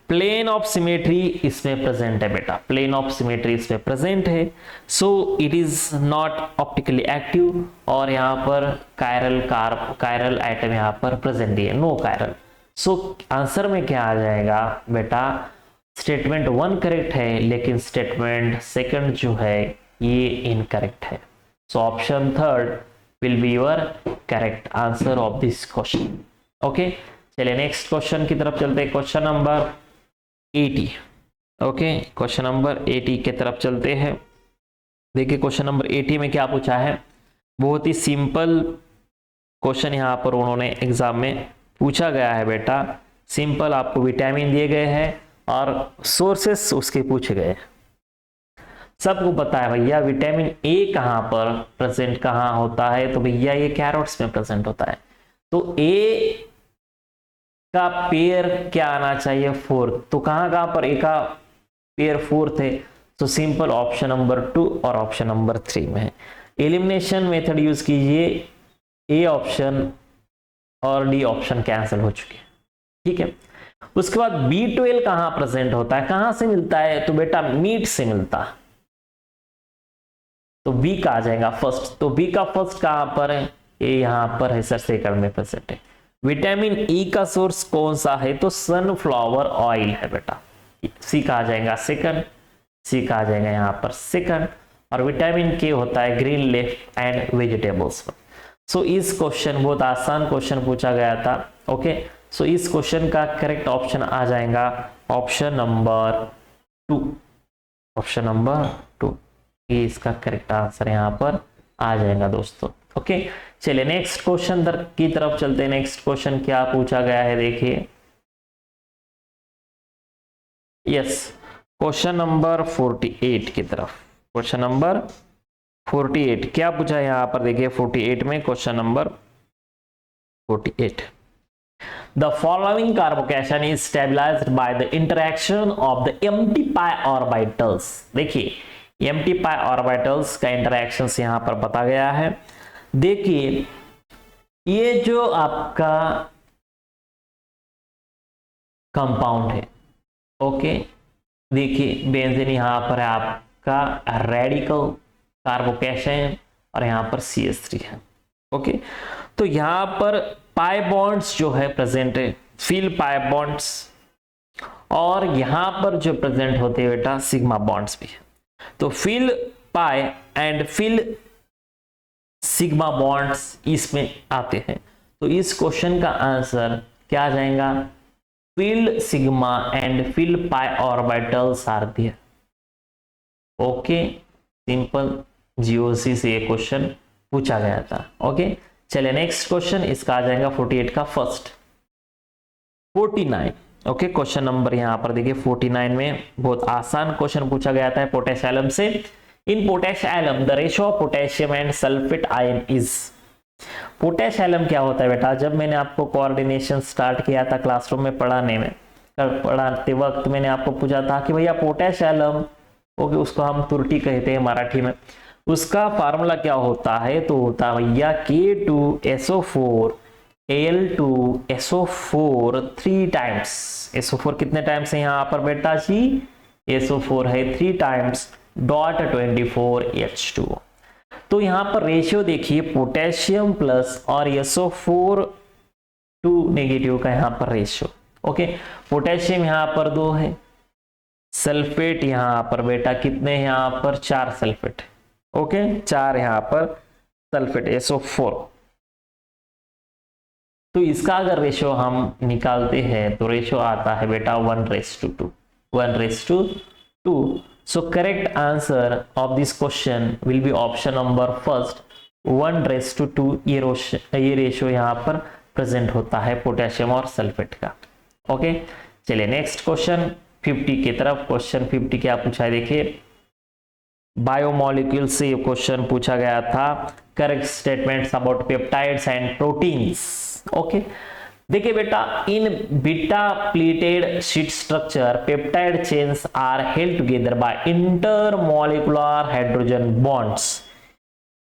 Speaker 1: plane of symmetry इसमें प्रेजेंट है बेटा, प्लेन ऑफ सिमेट्री इसमें प्रेजेंट है, so it is not optically active, और यहाँ पर कायरल आइटम यहाँ पर प्रेजेंट है, नो कायरल। सो आंसर में क्या आ जाएगा बेटा, स्टेटमेंट 1 करेक्ट है, लेकिन स्टेटमेंट 2 जो है ये इनकरेक्ट है। So option 3 will be your correct answer of this question. Okay, चलिए नेक्स्ट क्वेश्चन की तरफ चलते हैं, question number 80। Okay, question number 80 के तरफ चलते हैं। देखिए क्वेश्चन नंबर 80 में क्या पूछा है, बहुत ही सिंपल क्वेश्चन यहां पर उन्होंने एग्जाम में पूछा गया है बेटा। सिंपल, आपको विटामिन दिए गए हैं और सोर्सेस उसके पूछे गए। सबको पता है भैया विटामिन ए कहां पर प्रेजेंट कहां होता है, तो भैया ये कैरोट्स में प्रेजेंट होता है। तो ए का पेयर क्या आना चाहिए, 4th, तो कहां पर ए का पेयर 4th है, तो सिंपल ऑप्शन नंबर 2 और ऑप्शन नंबर 3 में है। एलिमिनेशन मेथड यूज कीजिए, ए ऑप्शन और डी ऑप्शन कैंसिल हो चुके हैं, ठीक है। उसके बाद B12 कहां प्रेजेंट होता है, कहां से मिलता है, तो बेटा मीट से मिलता है, तो बी का आ जाएगा फर्स्ट। तो बी का फर्स्ट कहां पर है, ये यहां पर है सर, सेकंड में प्रेजेंट है। विटामिन ई का सोर्स कौन सा है, तो सनफ्लावर ऑयल है बेटा, सी का आ जाएगा सेकंड, सी का आ जाएगा यहां पर सेकंड। और विटामिन के होता है ग्रीन लीफ एंड वेजिटेबल्स पर। सो इस क्वेश्चन बहुत आसान क्वेश्चन पूछा गया था, ओके। सो इस क्वेश्चन का करेक्ट ऑप्शन आ जाएगा ऑप्शन नंबर 2, ऑप्शन नंबर 2, ये इसका करेक्ट आंसर यहां पर आ जाएगा दोस्तों, ओके। चलिए नेक्स्ट क्वेश्चन की तरफ चलते हैं। नेक्स्ट क्वेश्चन क्या पूछा गया है, देखिए, यस, क्वेश्चन नंबर 48 की तरफ। क्वेश्चन नंबर 48 क्या पूछा है यहां पर, देखिए 48 में, question number 48, the following carbocation is stabilised by the interaction of the empty pi orbitals. देखिए एम्प्टी पाई ऑर्बिटल्स का इंटरेक्शन यहां पर बता गया है। देखिए ये जो आपका कंपाउंड है, ओके, देखिए बेंजीन यहां पर है आपका रेडिकल कार्बोकेशन और यहां पर CH3 है, ओके। तो यहां पर पाई बॉन्ड्स जो है प्रेजेंट है, फिल पाई बॉन्ड्स, और यहां पर जो प्रेजेंट होते हैं बेटा सिग्मा बॉन्ड्स भी है। तो fill pi and fill sigma bonds इसमें आते हैं। तो इस क्वेश्चन का आंसर क्या आ जाएगा, fill sigma and fill pi orbitals are there, okay. Simple GOC से ये क्वेश्चन पूछा गया था, ओके। चलिए नेक्स्ट क्वेश्चन, इसका आ जाएगा 48 का फर्स्ट, 49, ओके। क्वेश्चन नंबर यहां पर देखिए 49 में बहुत आसान क्वेश्चन पूछा गया था पोटेश एलम से। In potash alum the ratio of potassium and sulphate ion is. Potash alum क्या होता है बेटा, जब मैंने आपको कोऑर्डिनेशन स्टार्ट किया था क्लासरूम में पढ़ाते वक्त मैंने आपको पूछा था कि भैया पोटेश एलम, ओके, उसको हम तुरटी कहते हैं मराठी में, उसका फार्मूला क्या होता है, तो होता है भैया K2SO4 Al2SO4 3 टाइम्स। SO4 कितने टाइम्स है यहाँ पर बेटा जी, SO4 है 3 टाइम्स .24H2। तो यहाँ पर रेशियो देखिए पोटेशियम प्लस और SO4 2 नेगेटिव का यहाँ पर रेशियो, ओके। पोटेशियम यहाँ पर 2 है, सल्फेट यहाँ पर बेटा कितने हैं, यहाँ पर 4 सल्फेट, ओके, 4 यहाँ पर सल्फेट SO4। तो इसका अगर रेशियो हम निकालते हैं तो रेशियो आता है बेटा 1:2, 1:2। सो correct answer of this question will B option number first 1:2। ये रेशियो यहाँ पर प्रेजेंट होता है पोटेशियम और सल्फेट का, ओके। चलिए नेक्स्ट क्वेश्चन 50 की तरफ। क्वेश्चन 50 क्या पूछा है, देखिए बायोमोलिक्यूल से क्वेश्चन पूछा गया था, correct statements about peptides and proteins, okay. देखिए बेटा in beta pleated sheet structure peptide chains are held together by intermolecular hydrogen bonds.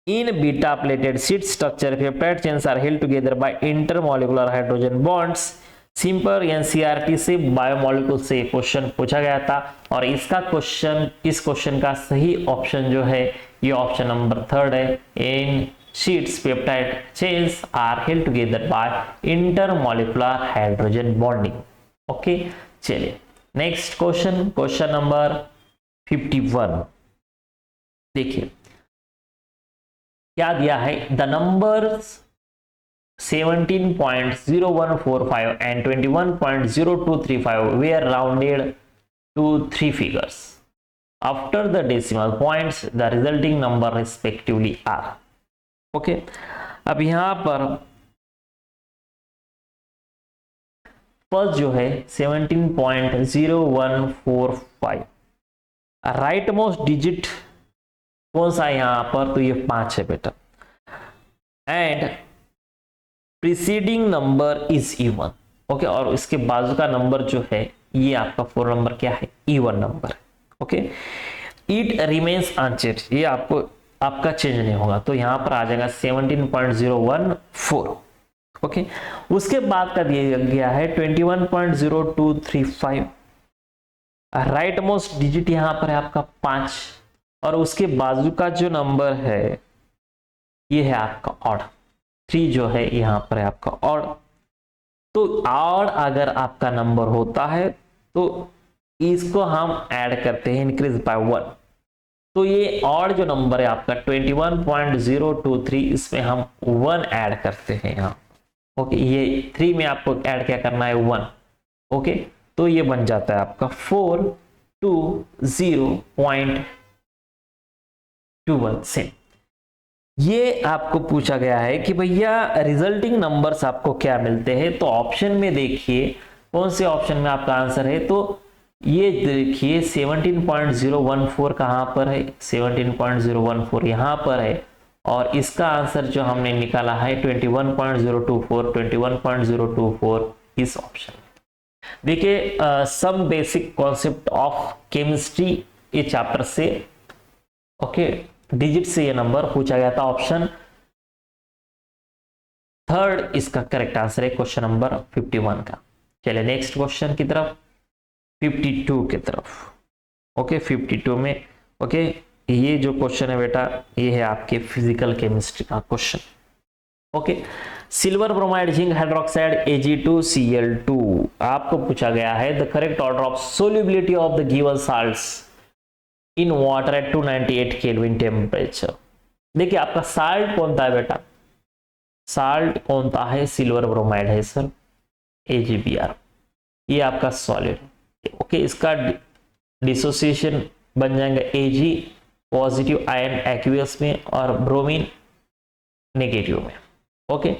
Speaker 1: In beta pleated sheet structure peptide chains are held together by intermolecular hydrogen bonds. Simple NCERT से biomolecule से question पूछा गया था और इसका question, इस क्वेश्चन का सही ऑप्शन जो है ये ऑप्शन नंबर 3 है। In sheets peptide chains are held together by intermolecular hydrogen bonding, okay. चलिए नेक्स्ट क्वेश्चन, क्वेश्चन नंबर 51 देखिए क्या दिया है, the numbers 17.0145 and 21.0235 were rounded to 3 figures. After the decimal points, the resulting number respectively are. Okay. अब यहां पर first जो है 17.0145, राइट मोस्ट डिजिट कौन सा है यहां पर, तो ये 5 है बेटा, and preceding number is even, okay. और इसके बाजू का नंबर जो है ये आपका 4 नंबर क्या है, even number, okay. It remains unchanged, ये आपका चेंज नहीं होगा, तो यहां पर आ जाएगा 17.014। ओके, उसके बाद का दिया गया है 21.0235, राइट मोस्ट डिजिट यहां पर है आपका 5, और उसके बाजू का जो नंबर है ये है आपका ऑड, 3 जो है यहां पर है आपका ऑड। तो ऑड अगर आपका नंबर होता है तो इसको हम ऐड करते हैं इंक्रीज बाय 1, तो ये ऑड जो नंबर है आपका 21.023, इसमें हम 1 ऐड करते हैं यहाँ। ओके, ये 3 में आपको ऐड क्या करना है 1। ओके, तो ये बन जाता है आपका 420.21 सेम। ये आपको पूछा गया है कि भैया रिजल्टिंग नंबर्स आपको क्या मिलते हैं, तो ऑप्शन में देखिए कौन से ऑप्शन में आपका आंसर है, तो ये देखिए 17.014 कहां पर है, 17.014 यहां पर है, और इसका आंसर जो हमने निकाला है 21.024 इस ऑप्शन में। देखिए some basic concept of chemistry ये चैप्टर से, ओके, डिजिट से ये नंबर पूछा गया था। ऑप्शन 3 इसका करेक्ट आंसर है क्वेश्चन नंबर 51 का। चलिए नेक्स्ट क्वेश्चन की तरफ, 52 की तरफ। ओके, 52 में ओके, ये जो क्वेश्चन है बेटा ये है आपके फिजिकल केमिस्ट्री का question. Okay, silver bromide zinc hydroxide Ag2Cl2 आपको पूछा गया है the correct order of solubility of the given salts in water at 298 kelvin temperature. देखिए आपका साल्ट कौन सा है बेटा, साल्ट कौन सा है, सिल्वर ब्रोमाइड है सर, AgBr, ये आपका सॉलिड। ओके, इसका डिसोसिएशन बन जाएगा Ag पॉजिटिव आयन एक्वियस में और ब्रोमीन नेगेटिव में। ओके,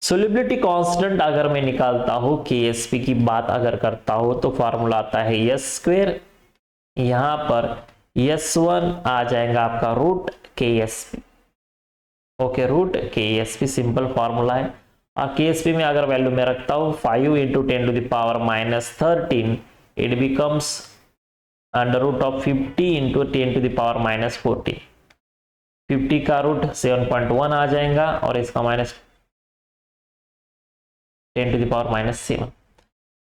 Speaker 1: सोल्युबिलिटी कांस्टेंट अगर मैं निकालता हूं, KSP की बात अगर करता हूं, तो फॉर्मूला आता है S², यहां पर S1 आ जाएगा आपका root KSP। Okay, root KSP simple formula है, और KSP में अगर वैल्यू में रखता हूं 5 × 10⁻13, it becomes under root of 50 × 10⁻14। 50 का रूट 7.1 आ जाएगा, और इसका माइनस 10⁻⁻7,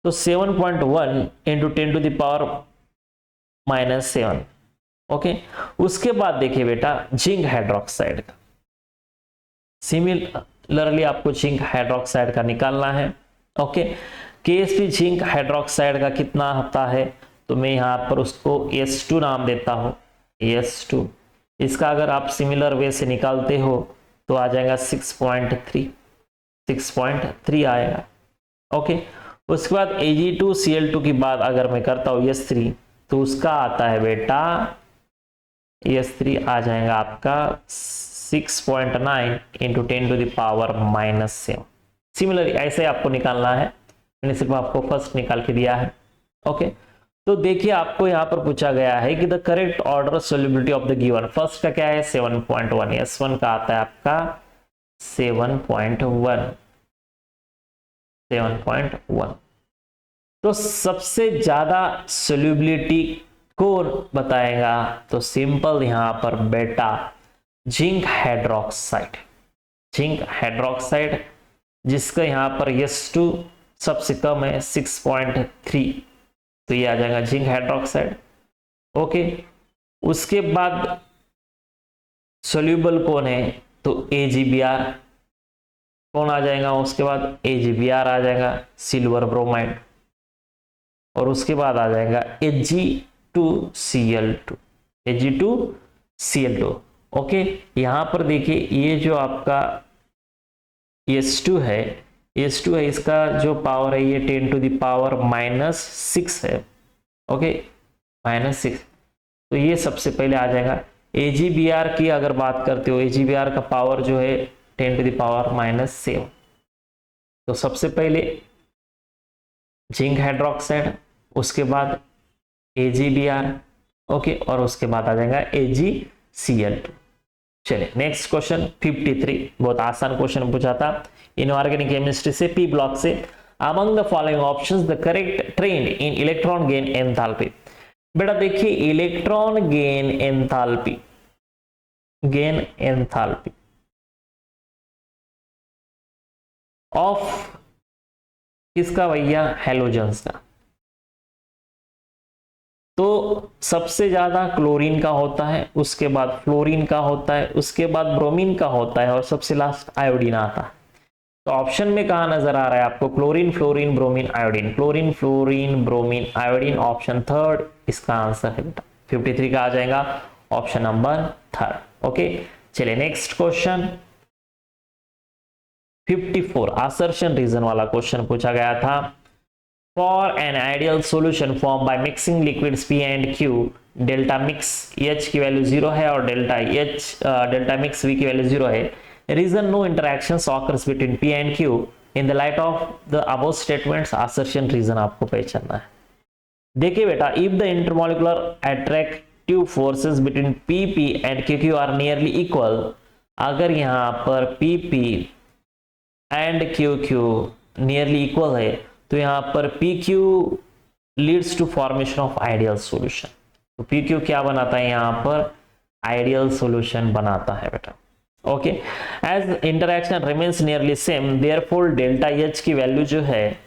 Speaker 1: तो 7.1 × 10⁻⁻7। ओके, उसके बाद देखिए बेटा जिंक हाइड्रोक्साइड का, सिमिलरली आपको जिंक हाइड्रोक्साइड का निकालना है। ओके, KSP जिंक हाइड्रोक्साइड का कितना आता है, तो मैं यहां पर उसको S2 नाम देता हूं, S2। इसका अगर आप सिमिलर वे से निकालते हो तो आ जाएगा 6.3 आएगा। ओके, उसके बाद Ag2Cl2 की बात अगर मैं करता हूं S3, तो उसका आता है बेटा S3 आ जाएगा आपका 6.9 × 10⁻⁻7। सिमिलरली ऐसे आपको निकालना है, मैंने सिर्फ आपको फर्स्ट निकाल के दिया है। ओके, तो देखिए आपको यहां पर पूछा गया है कि the correct order solubility of the given, first का क्या है 7.1, S1 का आता है आपका 7.1। तो सबसे ज्यादा सोल्युबिलिटी कौन बताएगा, तो सिंपल यहां पर बेटा जिंक हाइड्रोक्साइड, जिंक हाइड्रोक्साइड जिसका यहां पर S2 सबसे कम है 6.3, तो ये आ जाएगा जिंक हाइड्रोक्साइड। ओके, उसके बाद सोल्यूबल कौन है, तो AgBr कौन आ जाएगा, उसके बाद AgBr आ जाएगा सिल्वर ब्रोमाइड, और उसके बाद आ जाएगा Ag2Cl2। ओके, यहां पर देखिए ये जो आपका S2 है, इसका जो पावर है ये 10⁻⁻6 है। ओके, -6, तो ये सबसे पहले आ जाएगा। AgBr की अगर बात करते हो, AgBr का पावर जो है 10⁻⁻7, तो सबसे पहले जिंक हाइड्रोक्साइड, उसके बाद AgBr, ओके, और उसके बाद आ जाएगा AgCl2। चलिए नेक्स्ट क्वेश्चन 53, बहुत आसान क्वेश्चन पूछा था इनऑर्गेनिक केमिस्ट्री से, P ब्लॉक से। Among the following options the correct trend in electron gain enthalpy. बेटा देखिए इलेक्ट्रॉन गेन एंथैल्पी ऑफ किसका भैया, हैलोजेंस का। तो सबसे ज्यादा क्लोरीन का होता है, उसके बाद फ्लोरीन का होता है, उसके बाद ब्रोमीन का होता है और सबसे लास्ट आयोडीन आता है। तो ऑप्शन में कहा नजर आ रहा है आपको, chlorine fluorine bromine iodine, chlorine fluorine bromine iodine, option third इसका आंसर है बेटा। 53 का आ जाएगा ऑप्शन नंबर थर्ड। ओके चलिए नेक्स्ट क्वेश्चन 54 असर्शन रीजन वाला क्वेश्चन पूछा गया था। For an ideal solution form by mixing liquids P and Q, delta mix H की वैल्यू 0 है और डेल्टा मिक्स V की वैल्यू 0 है। Reason no interactions occurs between P and Q in the light of the above statements, assertion reason आपको पहचानना है। देखिए बेटा, if the intermolecular attractive forces between PP and QQ are nearly equal, अगर यहां पर PP and QQ nearly equal है तो यहां पर PQ leads to formation of ideal solution. तो PQ क्या बनाता है, यहां पर आइडियल सॉल्यूशन बनाता है बेटा। Okay as interaction remains nearly same, therefore delta H की वैल्यू जो है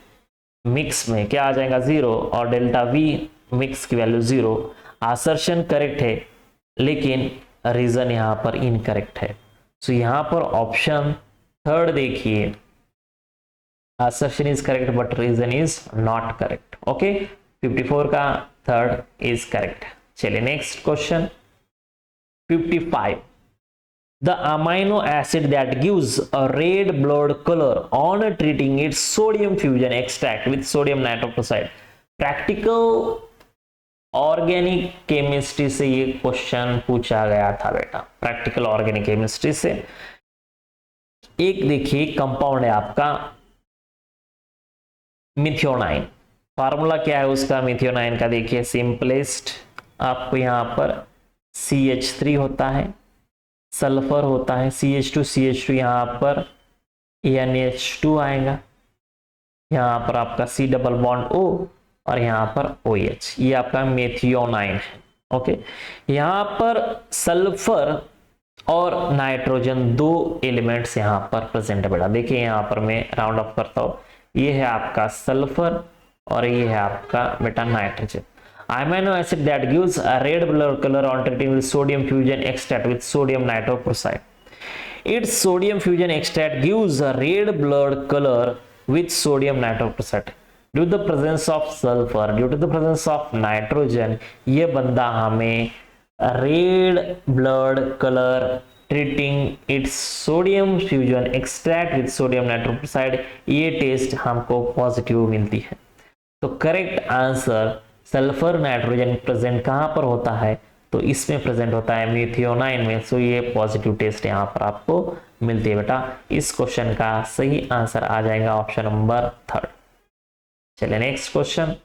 Speaker 1: मिक्स में क्या आ जाएगा 0 और डेल्टा V मिक्स की वैल्यू 0। असर्शन करेक्ट है लेकिन रीजन यहां पर इनकरेक्ट है। सो यहां पर ऑप्शन थर्ड देखिए, assertion is correct but reason is not correct. Okay 54 का थर्ड is correct। चलिए next question 55, the amino acid that gives a red blood color on treating its sodium fusion extract with sodium nitroprusside। Practical organic chemistry से ये question पूछा गया था बेटा, practical organic chemistry से। एक देखिए कंपाउंड है आपका मिथियोनाइन, फार्मूला क्या है उसका मिथियोनाइन का, देखिए सिंपलेस्ट आपको यहां पर CH3 होता है, सल्फर होता है CH2 यहां पर NH2 आएगा, यहां पर आपका C डबल बॉन्ड O और यहां पर OH, ये आपका मिथियोनाइन है। ओके यहां पर सल्फर और नाइट्रोजन दो एलिमेंट्स यहां पर प्रेजेंट है बेटा। देखिए यहां पर मैं राउंड ऑफ करता हूं, ये है आपका सल्फर और ये है आपका बेटा nitrogen. Amino acid that gives a red blood colour on treating with sodium fusion extract with sodium nitroprusside. It's sodium fusion extract gives a red blood colour with sodium nitroprusside due to the presence of sulphur, due to the presence of nitrogen. ये बंदा हमें red blood colour treating its sodium fusion extract with sodium nitroprusside, ये test हमको positive मिलती है। तो correct answer sulphur nitrogen present कहां पर होता है, तो इसमें प्रेजेंट होता है मिथियोनाइन में। सो ये पॉजिटिव टेस्ट यहां पर आपको मिलती है बेटा। इस क्वेश्चन का सही आंसर आ जाएगा ऑप्शन नंबर थर्ड। चलिए नेक्स्ट क्वेश्चन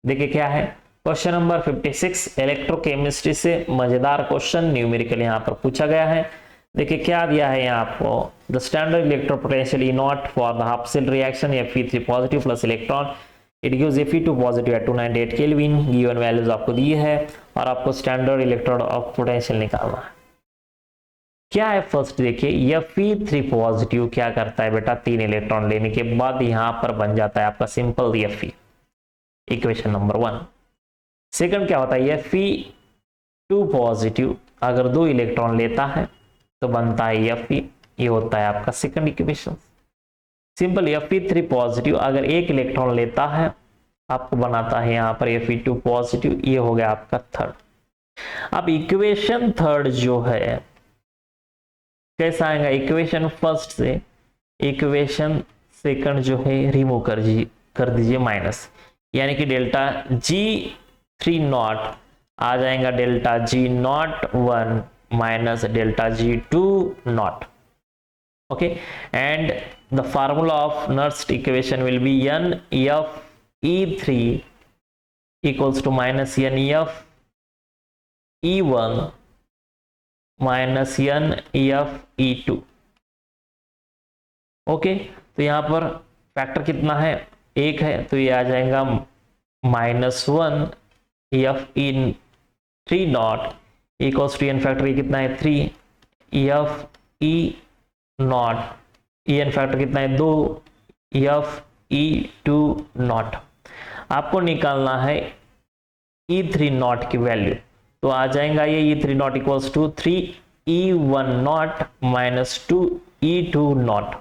Speaker 1: देखिए क्या है, क्वेश्चन नंबर 56 इलेक्ट्रोकेमिस्ट्री से मजेदार क्वेश्चन न्यूमेरिकल यहां पर पूछा गया है। देखिए क्या दिया है यहाँ आपको, the standard electropotential E nought for the half cell reaction Fe3 positive plus electron, it gives Fe2 positive at 298 kelvin. Given values आपको दी है और आपको स्टैंडर्ड इलेक्ट्रोड ऑफ पोटेंशियल निकालना है। क्या है फर्स्ट देखिए, Fe3 पॉजिटिव क्या करता है बेटा, 3 इलेक्ट्रॉन लेने के बाद यहां पर बन जाता है आपका simple Fe, equation number 1। Second क्या होता है, Fe2 पॉजिटिव अगर 2 इलेक्ट्रॉन लेता है तो बनता है Fe, ये होता है आपका second equation. Simple Fe3 positive अगर 1 इलेक्ट्रॉन लेता है आपको बनाता है यहां पर Fe2 पॉजिटिव, ये हो गया आपका थर्ड। अब इक्वेशन थर्ड जो है कैसा आएगा, इक्वेशन फर्स्ट से इक्वेशन सेकंड जो है रिमूव कर दीजिए माइनस, यानी कि डेल्टा G3 नॉट आ जाएगा delta G01 minus delta G2 naught. Okay, and the formula of Nernst equation will be NFE3 equals to minus NFE1 minus NFE2. Okay तो यहां पर फैक्टर कितना है, 1 है, तो ये आ जाएगा -1 F in 3 nought equals to n factor कितना है 3, F E nought E n factor कितना है 2, एफ ई 2 नॉट। आपको निकालना है E3 नॉट की वैल्यू, तो आ जाएगा ये E3 nought equals to 3E1 nought minus 2E2 nought.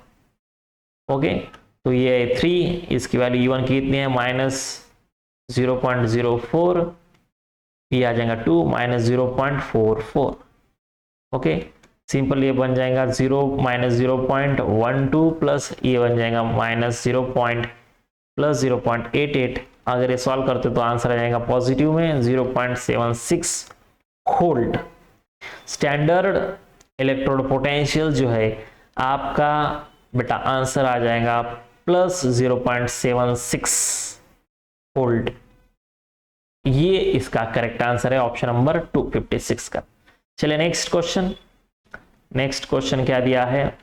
Speaker 1: Okay, तो ये 3, इसकी वैल्यू E1 की कितनी है माइनस 0.04, ये आ जाएगा 2 माइनस 0.44। ओके, सिंपल ये बन जाएगा 0 माइनस 0.12 प्लस ये बन जाएगा माइनस 0.88। अगर ये सॉल्व करते तो आंसर आ जाएगा पॉजिटिव में 0.76 वोल्ट। स्टैंडर्ड इलेक्ट्रोड पोटेंशियल जो है आपका बेटा आंसर आ जाएगा प्लस 0.76 वोल्ट। ये इसका करेक्ट आंसर है ऑप्शन नंबर 256 का। चलिए नेक्स्ट क्वेश्चन। नेक्स्ट क्वेश्चन क्या दिया है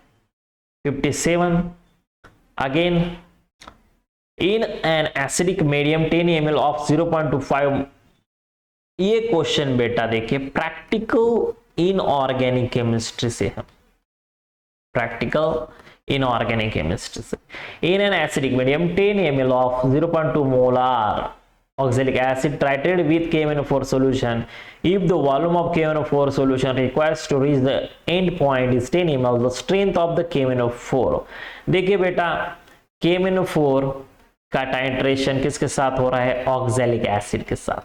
Speaker 1: 57। Again in an acidic medium 10 ml of 0.25। ये क्वेश्चन बेटा देखिए प्रैक्टिकल इनऑर्गेनिक केमिस्ट्री से है, प्रैक्टिकल इनऑर्गेनिक केमिस्ट्री से। In an acidic medium 10 ml of 0.2 molar oxalic acid titrated with KMnO4 solution. If the volume of KMnO4 solution requires to reach the end point is 10 ml, the strength of the KMnO4। देखिए बेटा KMnO4 का titration किसके साथ हो रहा है oxalic acid के साथ,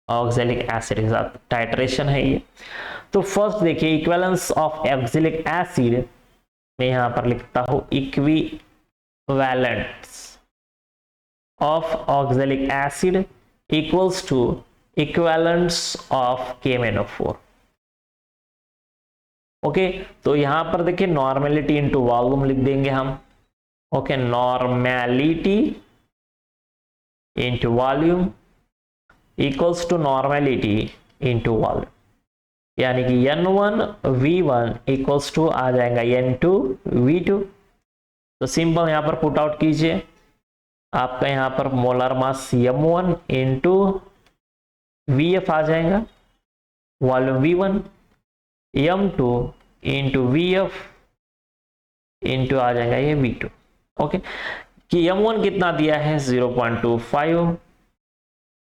Speaker 1: ऑक्सैलिक एसिड के साथ टाइट्रेशन है ये। तो फर्स्ट देखिए इक्विवेलेंस ऑफ ऑक्सैलिक एसिड, मैं यहां पर लिखता हूं equivalence of oxalic acid equals to equivalence of KMnO4। Okay, तो यहां पर देखिए नॉर्मेलिटी इनटू वॉल्यूम लिख देंगे हम। Okay, normality into volume equals to normality into volume, यानी कि N1 V1 इक्वल्स टू आ जाएगा N2 V2। तो सिंपल यहां पर पुट आउट कीजिए, आपका यहां पर molar mass M1 into VF आ जाएगा, volume V1 M2 into VF into आ जाएगा ये V2। ओके, कि M1 कितना दिया है 0.25।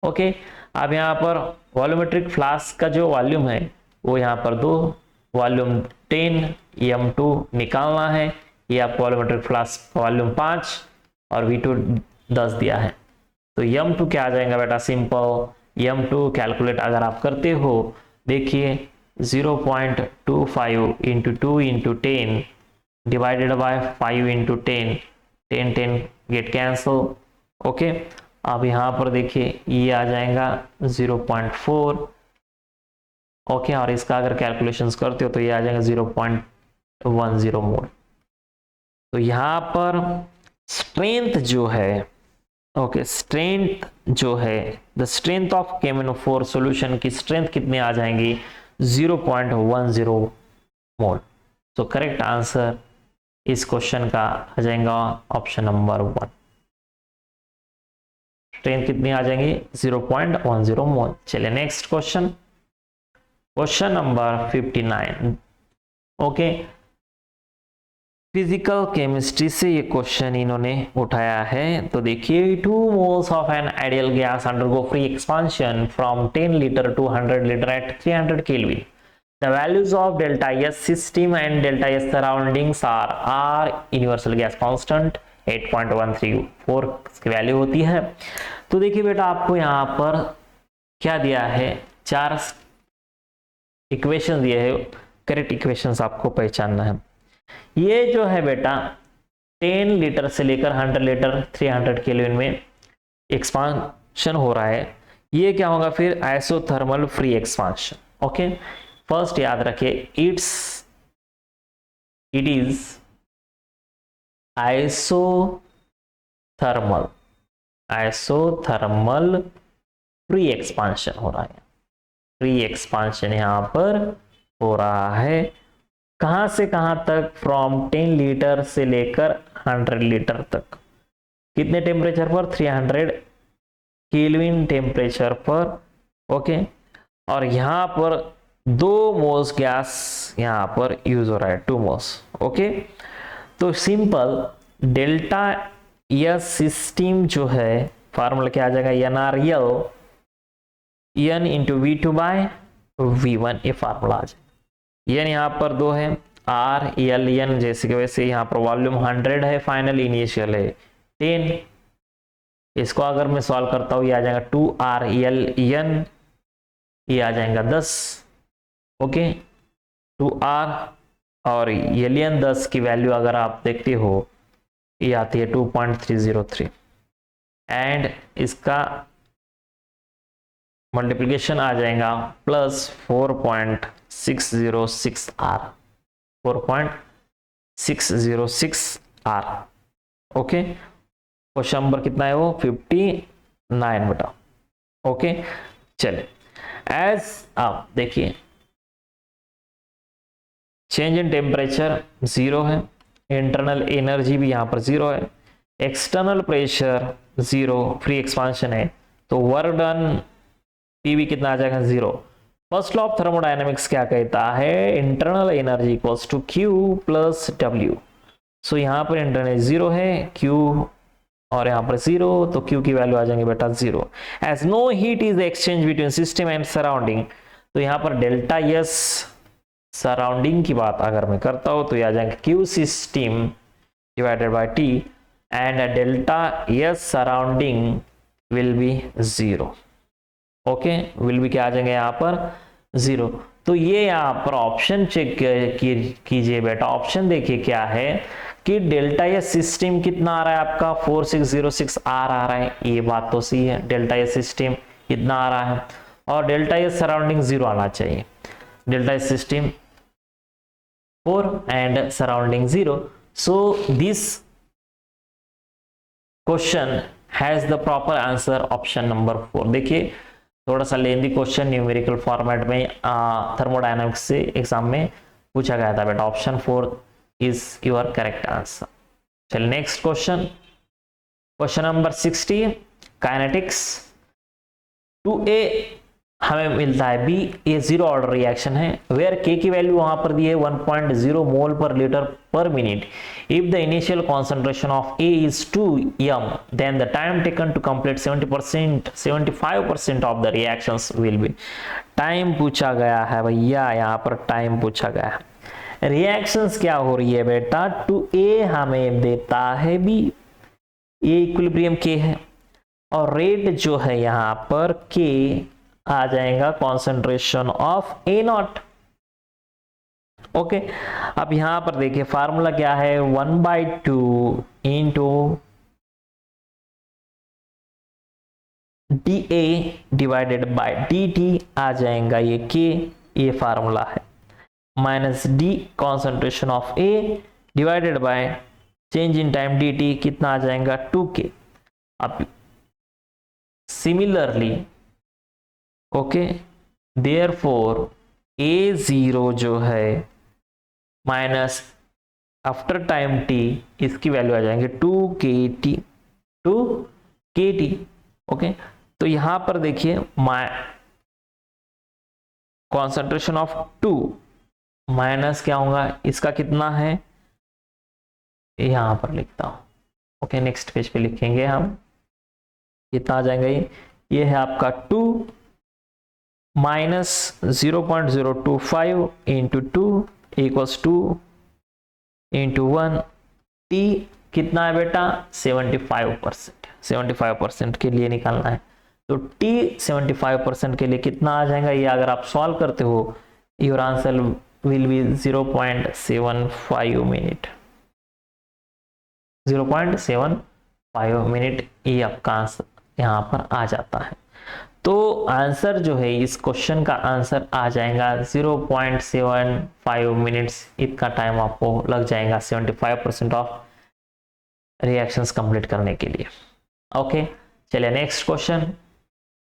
Speaker 1: ओके, अब यहां पर वॉल्यूमेट्रिक फ्लास्क का जो वॉल्यूम है वो यहां पर 2, वॉल्यूम 10 M2 निकालना है, ये आपको वॉल्यूमेट्रिक फ्लास्क वॉल्यूम 5 और V2 10 दिया है। तो M2 क्या आ जाएगा बेटा, सिंपल M2 कैलकुलेट अगर आप करते हो देखिए 0.25 into 2 into 10 divided by 5 into 10, 10 get cancel. Okay, अब यहाँ पर देखिए ये आ जाएगा 0.4। ओके, और इसका अगर कैलकुलेशंस करते हो तो ये आ जाएगा 0.10 मोल। तो यहाँ पर स्ट्रेंथ जो है, ओके, स्ट्रेंथ जो है the strength of KMnO4 solution की स्ट्रेंथ कितने आ जाएंगी 0.10 मोल। तो करेक्ट आंसर इस क्वेश्चन का आ जाएगा ऑप्शन नंबर 1। स्ट्रेंथ कितनी आ जाएंगी 0.10 मोल। चलिए next question, question number 59। Okay, physical chemistry से ये क्वेश्चन इन्होंने उठाया है। तो देखिए 2 moles of an ideal gas undergo free expansion from 10 litre to 100 litre at 300 kelvin. The values of delta S system and delta S surroundings are universal gas constant 8.134 की value होती है। तो देखिए बेटा आपको यहाँ पर क्या दिया है, 4 इक्वेशन दिए है, करेक्ट इक्वेशंस आपको पहचानना है। ये जो है बेटा 10 लीटर से लेकर 100 लीटर 300 केल्विन में एक्सपांशन हो रहा है, ये क्या होगा फिर isothermal free expansion. Okay, first याद रखिए it is isothermal free expansion हो रहा है, फ्री एक्सपांशन यहां पर हो रहा है। कहां से कहां तक, फ्रॉम 10 लीटर से लेकर 100 लीटर तक। कितने टेम्परेचर पर, 300 केल्विन टेम्परेचर पर ओके, और यहां पर 2 मोल्स गैस यहां पर यूज हो रहा है, 2 मोल्स। ओके, तो सिंपल डेल्टा एस सिस्टम जो है फार्मूला क्या आ जाएगा, NRL n into V2 by V1, ये फार्मूला आ जाएगा। n यहाँ पर 2 है, R L n जैसे कि वैसे यहाँ पर वॉल्यूम 100 है, फाइनल इनिशियल है 10। इसको अगर मैं सॉल्व करता हूँ ये आ जाएगा 2R L n, ये आ जाएगा 10। ओके, 2R और L n 10 की वैल्यू अगर आप देखते हो ये आती है 2.303 एंड इसका मल्टीप्लिकेशन आ जाएगा plus 4.606 R, 4.606 R। Okay, question number कितना है वो 59 बेटा। ओके, चले एज आप देखिए चेंज इन टेम्परेचर 0 है, इंटरनल एनर्जी भी यहां पर 0 है, एक्सटर्नल प्रेशर 0, फ्री एक्सपांशन है, तो वर्क डन पीवी कितना आ जाएगा 0। फर्स्ट लॉ ऑफ थर्मोडायनेमिक्स क्या कहता है, internal energy equals to Q plus W। So यहां पर इंटरनल 0 है, Q और यहां पर 0, तो Q की वैल्यू आ जाएंगे बेटा 0। As no heat is exchange between system and surrounding, तो यहां पर डेल्टा एस सराउंडिंग की बात अगर मैं करता हूं तो ये आ जाएंगे Q system divided by T and delta S surrounding will be 0। Okay, will भी क्या आ जाएंगे यहाँ पर 0। तो ये यहाँ पर ऑप्शन चेक कीजिए बेटा, ऑप्शन देखिए क्या है कि डेल्टा एस सिस्टम कितना आ रहा है आपका 4606 आर आ रहा है, ये बात तो सही है, डेल्टा एस सिस्टम कितना आ रहा है, और डेल्टा एस सराउंडिंग 0 आना चाहिए, delta S system 4 and surrounding 0। So this question has the proper answer option number 4। देखिए थोड़ा सा लेंदी क्वेश्चन न्यूमेरिकल फॉर्मेट में थर्मोडायनामिक्स से एग्जाम में पूछा गया था बेटा, option 4 is your correct answer. चलिए next question, question number 60 kinetics 2A हमें मिलता है B, ये 0 ऑर्डर रिएक्शन है, वेयर K की वैल्यू वहां पर दी है 1.0 मोल पर लीटर पर minute. If the initial concentration of A is 2 m, then the time taken to complete 75% of the reactions will be. Time पूछा गया है भैया, यहाँ पर टाइम पूछा गया है। रिएक्शंस क्या हो रही है बेटा, 2A हमें देता है B, ये इक्विलिब्रियम K है, और रेट जो है यहाँ पर K आ जाएगा कॉन्सेंट्रेशन ऑफ A0। ओके, अब यहां पर देखिए फार्मूला क्या है, 1/2 into dA divided by dt आ जाएगा ये K, ये फार्मूला है, minus D concentration of A divided by change in time dt कितना आ जाएगा 2K। अब सिमिलरली ओके, देयरफॉर A0 जो है माइनस आफ्टर टाइम t, इसकी वैल्यू आ जाएंगे 2KT। ओके, तो यहां पर देखिए कॉन्सेंट्रेशन ऑफ 2 माइनस क्या होगा, इसका कितना है यहां पर लिखता हूं। ओके, नेक्स्ट पेज पे लिखेंगे हम, कितना आ जाएगा ये है आपका 2 minus 0.025 into 2 equals 2 into 1, T कितना है बेटा 75%, 75% के लिए निकालना है, तो टी 75% के लिए कितना आ जाएगा, ये अगर आप सॉल्व करते हो your answer will B 0.75 minute, 0.75 minute, ये आपका आंसर यहाँ पर आ जाता है। तो आंसर जो है इस क्वेश्चन का आंसर आ जाएगा 0.75 मिनट्स, इतना टाइम आपको लग जाएगा 75% ऑफ रिएक्शंस कंप्लीट करने के लिए। ओके, चलिए नेक्स्ट क्वेश्चन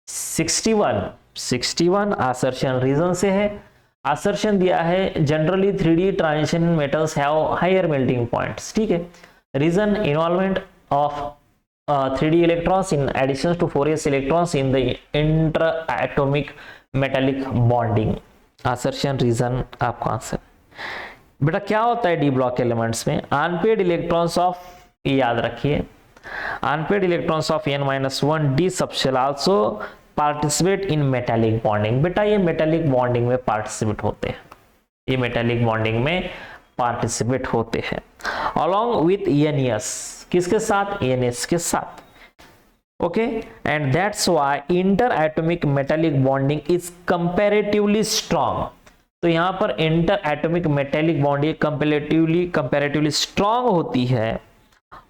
Speaker 1: 61 असर्शन रीजन से है। असर्शन दिया है generally 3D transition metals have higher melting points, ठीक है। Reason involvement of 3d electrons in addition to 4s electrons in the interatomic metallic bonding. assertion reason आपका answer. बेटा क्या होता है डी ब्लॉक एलिमेंट्स में, अनपेड इलेक्ट्रॉन्स ऑफ, याद रखिए, unpaired electrons of n-1 d subshell also participate in metallic bonding. बेटा ये मेटालिक बॉन्डिंग में पार्टिसिपेट होते हैं, ये मेटालिक बॉन्डिंग में पार्टिसिपेट होते हैं along with NS, किसके साथ, NS के साथ, okay, and that's why inter atomic metallic bonding is comparatively strong. तो यहां पर inter atomic metallic bonding comparatively strong होती है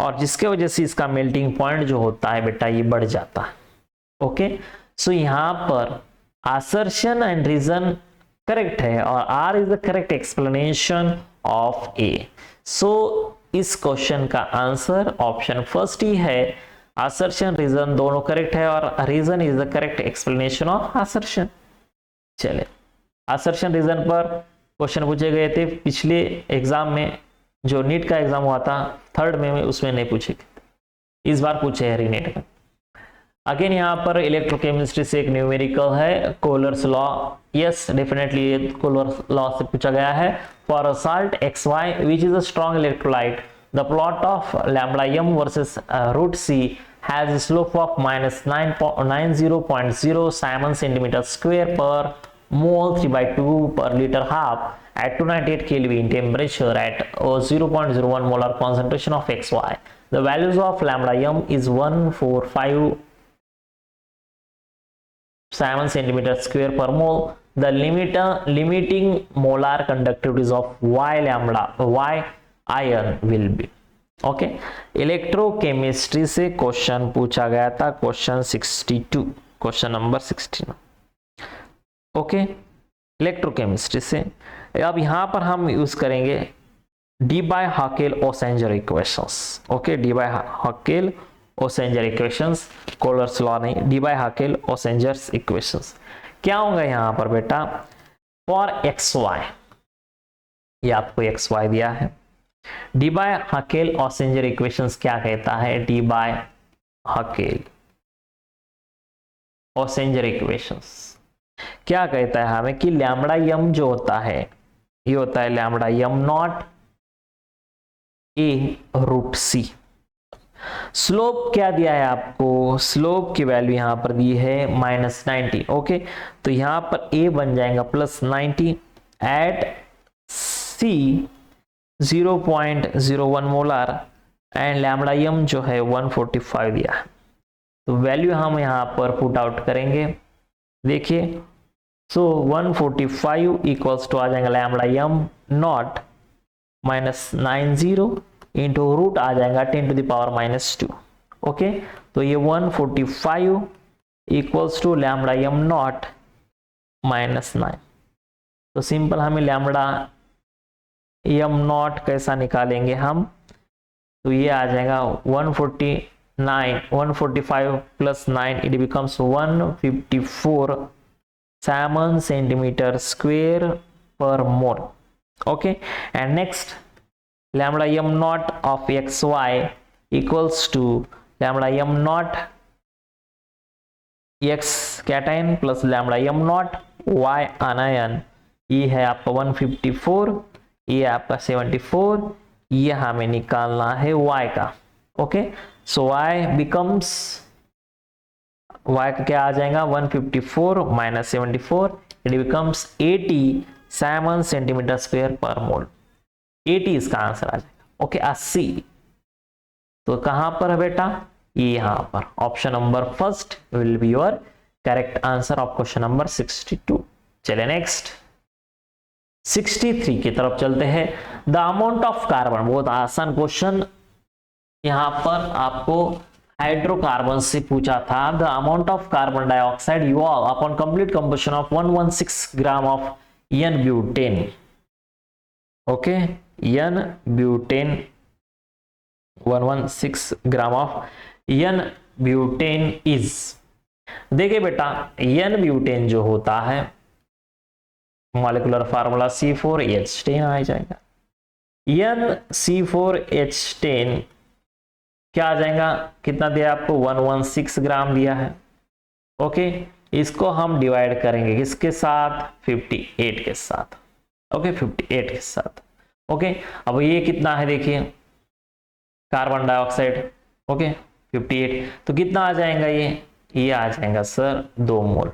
Speaker 1: और जिसके वजह से इसका मेल्टिंग पॉइंट जो होता है बेटा ये बढ़ जाता है, ओके। सो यहां पर assertion एंड रीजन करेक्ट है और R is the correct explanation of A. So इस क्वेश्चन का आंसर ऑप्शन फर्स्ट ही है, assertion रीजन दोनों करेक्ट है और reason is the correct explanation of assertion। चले assertion रीजन पर क्वेश्चन पूछे गए थे पिछले एग्जाम में, जो नीट का एग्जाम हुआ था 3rd में उसमें नहीं पूछे गए, इस बार पूछे हैं रीनेट में। अगेन यहाँ पर इलेक्ट्रोकेमिस्ट्री से एक न्यूमेरिकल है, Kohlrausch's law, yes definitely Kohlrausch's law से पूछा गया है। For a salt XY which is a strong electrolyte, the plot of lambda m versus root c has a slope of -90.0 Simon centimeter square per mole 3/2 per liter half at 298 Kelvin temperature at 0.01 molar concentration of XY. The values of lambda m is 145 Simon centimeter square per mole. The limiting molar conductivity of Y ion will be. Okay, electrochemistry से question पूछा गया था, question 62, question number 16, okay, electrochemistry से। अब यहां पर हम use करेंगे Debye Huckel Onsager equations, okay, Debye Huckel Onsager equations, Kohlrausch's law नहीं, डी बाय हाकेल-ओसेंजर इक्वेशंस। क्या होगा यहां पर बेटा, फॉर XY, ये आपको XY दिया है, डी बाय हाकेल-ओसेंजर इक्वेशंस क्या कहता है, डी बाय हाकेल-ओसेंजर इक्वेशंस क्या कहता है हमें कि लैम्बडा m जो होता है ये होता है lambda m nought A root C. Slope क्या दिया है आपको, स्लोप की वैल्यू यहां पर दी है -90, ओके, तो यहां पर a बन जाएगा +90 at c 0.01 molar and lambda m जो है 145 दिया है। तो वैल्यू हम यहां पर पुट आउट करेंगे, देखिए, सो 145 इक्वल्स टू आ जाएगा lambda m naught -90 into root आ जाएगा 10⁻⁻², ओके। तो ये 145 equals to lambda m naught -9। तो सिंपल हमें लैम्बडा m नॉट कैसा निकालेंगे हम, तो ये आ जाएगा 145 plus 9 it becomes 154 Simon centimeter square per mole, okay, and next lambda m naught of XY equals to lambda m naught x cation plus lambda m naught y anion। ये है आपका 154, ये आपका 74, ये हमें निकालना है y का, ओके। सो y बिकम्स, y का क्या आ जाएगा 154 minus 74, it becomes 80 Simon centimetre square पर मोल, 80 इसका आंसर आ जाएगा, ओके, 80। तो कहां पर है बेटा, ये यहां पर, option number first will be your correct answer of question number 62। चले नेक्स्ट 63 की तरफ चलते हैं। द अमाउंट ऑफ कार्बन, बहुत आसान क्वेश्चन, यहां पर आपको हाइड्रोकार्बन से पूछा था। The amount of carbon dioxide evolve upon complete combustion of 116 gram of n butane, okay, n butane 116 gram of n butane is, देखिए बेटा n ब्यूटेन जो होता है मॉलिक्यूलर फार्मूला C4H10 आ जाएगा। n C4H10 क्या आ जाएगा, कितना दिया आपको 116 ग्राम दिया है। ओके, इसको हम डिवाइड करेंगे किसके साथ, 58 के साथ। ओके, 58 के साथ। ओके, अब ये कितना है देखिए, कार्बन डाइऑक्साइड। ओके, 58, तो कितना आ जाएगा ये आ जाएगा सर 2 मोल।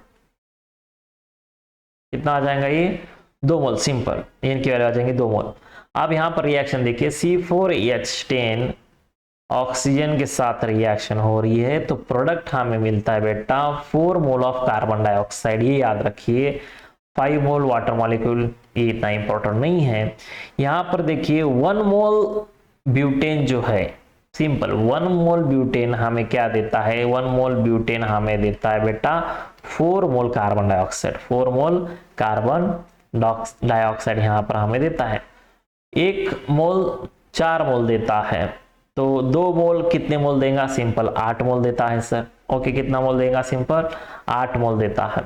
Speaker 1: कितना आ जाएगा ये, 2 मोल। सिंपल, इनकी वैल्यू आ जाएंगे 2 मोल। अब यहां पर रिएक्शन देखिए, C4H10 ऑक्सीजन के साथ रिएक्शन हो रही है, तो प्रोडक्ट हमें मिलता है बेटा 4 मोल ऑफ कार्बन डाइऑक्साइड। ये याद रखिए, 5 मोल वाटर मॉलिक्यूल, ये इतना इंपॉर्टेंट नहीं है। यहां पर देखिए 1 मोल ब्यूटेन जो है, सिंपल 1 मोल ब्यूटेन हमें क्या देता है, 1 मोल ब्यूटेन हमें देता है बेटा 4 mole carbon dioxide. 4 mole carbon dioxide यहां पर हमें देता है। 1 मोल 4 मोल देता है, तो 2 मोल कितने मोल देगा, सिंपल 8 मोल देता है सर। ओके, कितना मोल देगा, सिंपल 8 मोल देता है।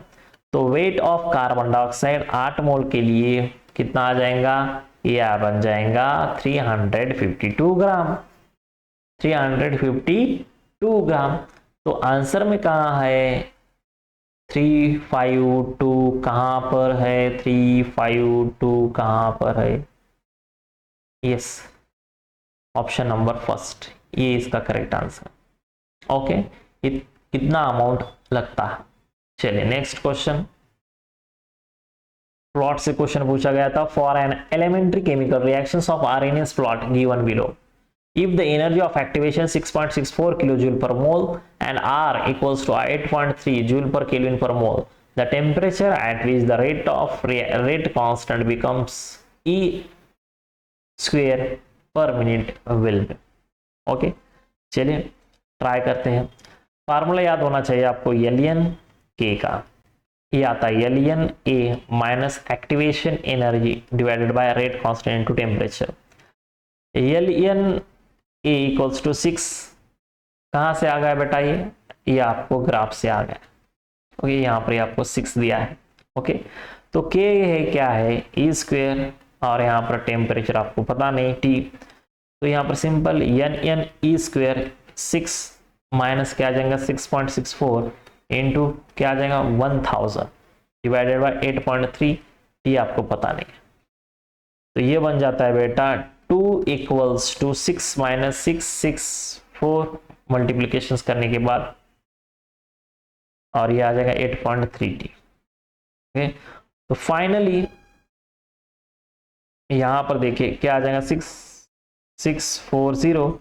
Speaker 1: तो वेट ऑफ कार्बन डाइऑक्साइड 8 मोल के लिए कितना आ जाएगा, यह बन जाएगा 352 ग्राम। 352 ग्राम। तो आंसर में कहा है 352, कहां पर है 352, कहां पर है, यस, ऑप्शन नंबर फर्स्ट, ये इसका करेक्ट आंसर। ओके, कितना अमाउंट लगता है। चलिए नेक्स्ट क्वेश्चन, प्लॉट से क्वेश्चन पूछा गया था। For an elementary chemical reactions of Arrhenius plot given below, if the energy of activation 6.64 kilojoule per mole and R equals to 8.3 joule per Kelvin per mole, the temperature at which the rate constant becomes E square per minute will be। Okay, चलिए try करते हैं। Formula याद होना चाहिए आपको Ln K का, ये आता है Ln A minus activation energy divided by rate constant into temperature. Ln A equals to 6, कहां से आ गया बेटा, ये आपको ग्राफ से आ गया। ओके, यहाँ पर आपको 6 दिया है। ओके, तो K है क्या है, E स्क्वेयर, और यहाँ पर टेम्परेचर आपको पता नहीं T, तो यहाँ पर simple N E square 6 minus क्या आ जाएगा 6.64 इंटू क्या आ जाएगा 1000 डिवाइडेड बाय 8.3, ये आपको पता नहीं है, तो ये बन जाता है बेटा 2 इक्वल्स टू 6 माइनस 664 मल्टीप्लीकेशन करने के बाद, और ये आ जाएगा 8.3T। ओके, तो फाइनली यहां पर देखिए क्या आ जाएगा 6640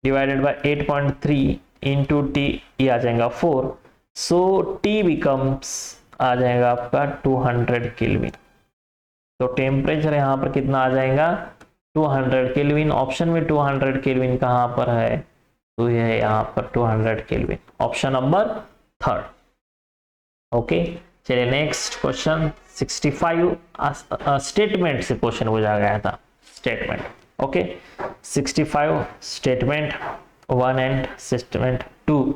Speaker 1: डिवाइडेड बाय 8.3 इंटू टी, ये आ जाएगा 4, सो टी बिकम्स आ जाएगा आपका 200 केल्विन। तो टेम्परेचर यहां पर कितना आ जाएगा 200 केल्विन। ऑप्शन में 200 केल्विन कहां पर है, तो ये है यहां पर 200 केल्विन, ऑप्शन नंबर 3। ओके, चलिए नेक्स्ट क्वेश्चन 65, स्टेटमेंट से क्वेश्चन पूछा गया था, statement. Okay, 65 statement 1 and statement 2।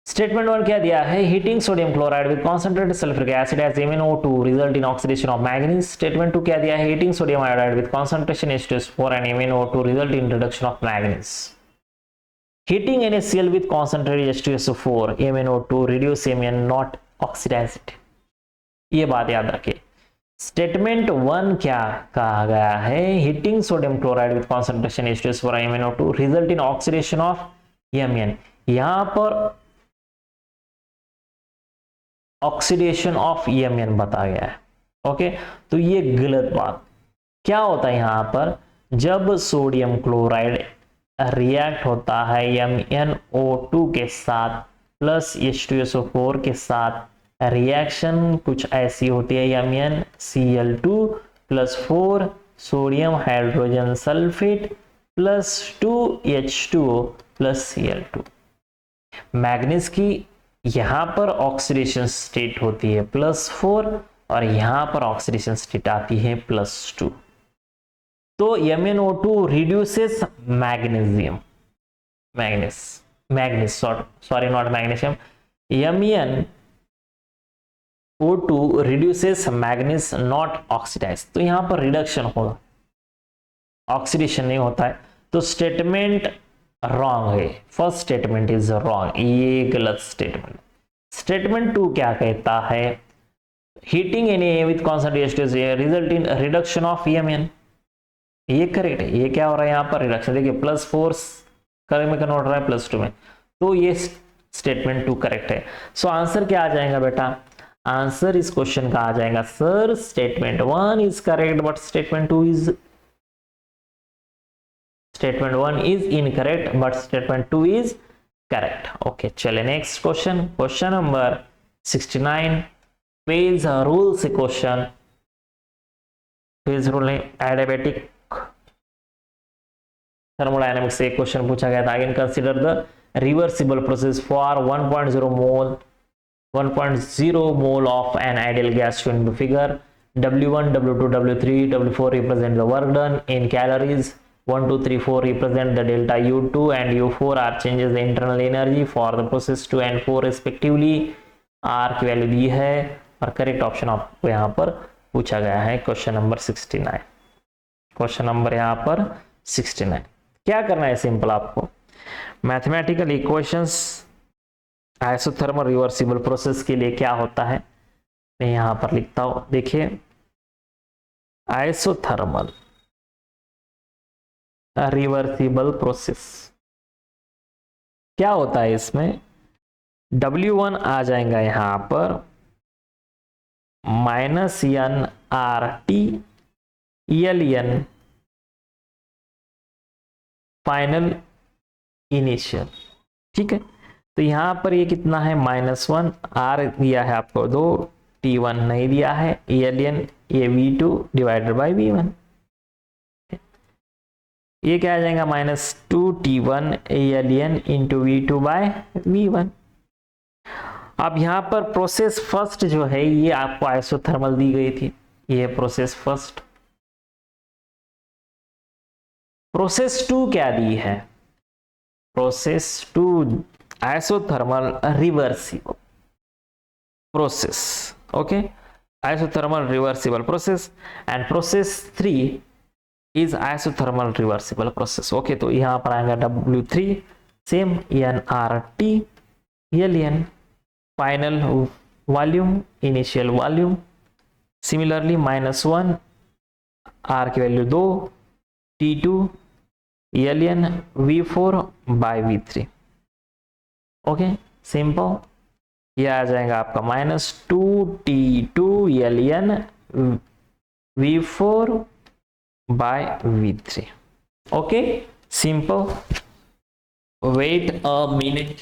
Speaker 1: Statement 1 क्या दिया है, heating sodium chloride with concentrated sulphuric acid as MnO2 result in oxidation of manganese. Statement 2 क्या दिया है, heating sodium iodide with concentration H2SO4 and MnO2 result in reduction of manganese. Heating NaCl with concentrated H2SO4 MnO2 reduce Mn not oxidize it। ये बात याद रखिए। Statement 1 क्या कहा गया है, heating sodium chloride with concentration H2SO4 MnO2 result in oxidation of Mn। यहां पर ऑक्सीडेशन ऑफ Mn बताया गया है। ओके, तो ये गलत बात। क्या होता है यहां पर, जब सोडियम क्लोराइड रिएक्ट होता है MnO2 के साथ प्लस H2SO4 के साथ, रिएक्शन कुछ ऐसी होती है MnCl2 plus 4 sodium hydrogen sulphate plus 2H2O plus Cl2। Manganese की यहां पर ऑक्सीडेशन स्टेट होती है +4 और यहां पर ऑक्सीडेशन स्टेट आती है +2। तो MnO2 reduces magnesium, manganese sorry not magnesium, MnO2 reduces manganese not oxidise. तो यहां पर रिडक्शन होगा, ऑक्सीडेशन नहीं होता है। तो स्टेटमेंट रॉन्ग है, फर्स्ट स्टेटमेंट इज रॉन्ग, ये गलत स्टेटमेंट। स्टेटमेंट 2 क्या कहता है, heating N A with concentrated result in reduction of EMN, ये करेक्ट है। ये क्या हो रहा है यहाँ पर रिडक्शन, देखिए प्लस फोर्स करंट में कन्वर्ट हो रहा है प्लस 2 में, तो ये स्टेटमेंट 2 करेक्ट है। सो आंसर क्या आ जाएगा बेटा, आंसर इस क्वेश्चन का आ जाएगा sir statement 1 is correct but statement 1 is incorrect but statement 2 is correct. Okay चले next question, question number 69, phase rule से question, phase rule adiabatic thermodynamics से एक क्वेश्चन पूछा गया था। Again consider the reversible process for 1.0 mole of an ideal gas shown in the figure. W1, W2, W3, W4 represent the work done in calories. 1, 2, 3, 4 represent the delta U2 and U4 are changes the internal energy for the process 2 and 4 respectively. R की value दी है और correct option आपको यहाँ पर पूछा गया है question number 69। Question number यहाँ पर 69 क्या करना है, सिंपल आपको mathematical equations isothermal reversible process के लिए क्या होता है, मैं यहां पर लिखता हूं, देखिए आइसोथर्मल रिवर्सिबल प्रोसेस क्या होता है, इसमें W1 आ जाएगा यहां पर -NRT LN फाइनल इनिशियल, ठीक है। तो यहां पर ये कितना है -1, R दिया है आपको 2, T1 नहीं दिया है, ELN ये V2 डिवाइडेड बाई V1, ये क्या आ जाएगा -2T1 ELN into V2 by V1। अब यहां पर प्रोसेस फर्स्ट जो है ये आपको आइसोथर्मल दी गई थी, ये प्रोसेस फर्स्ट। प्रोसेस 2 क्या दी है, process 2 isothermal reversible process, okay, isothermal reversible process, and process 3 is isothermal reversible process. Okay तो यहां पर आएगा W3 same NRT LN final volume initial volume, similarly -1 R की value 2, T2 LN V4 by V3, okay simple. यह आ जाएगा आपका -2T2 LN V4 by V3, okay simple. Wait a minute,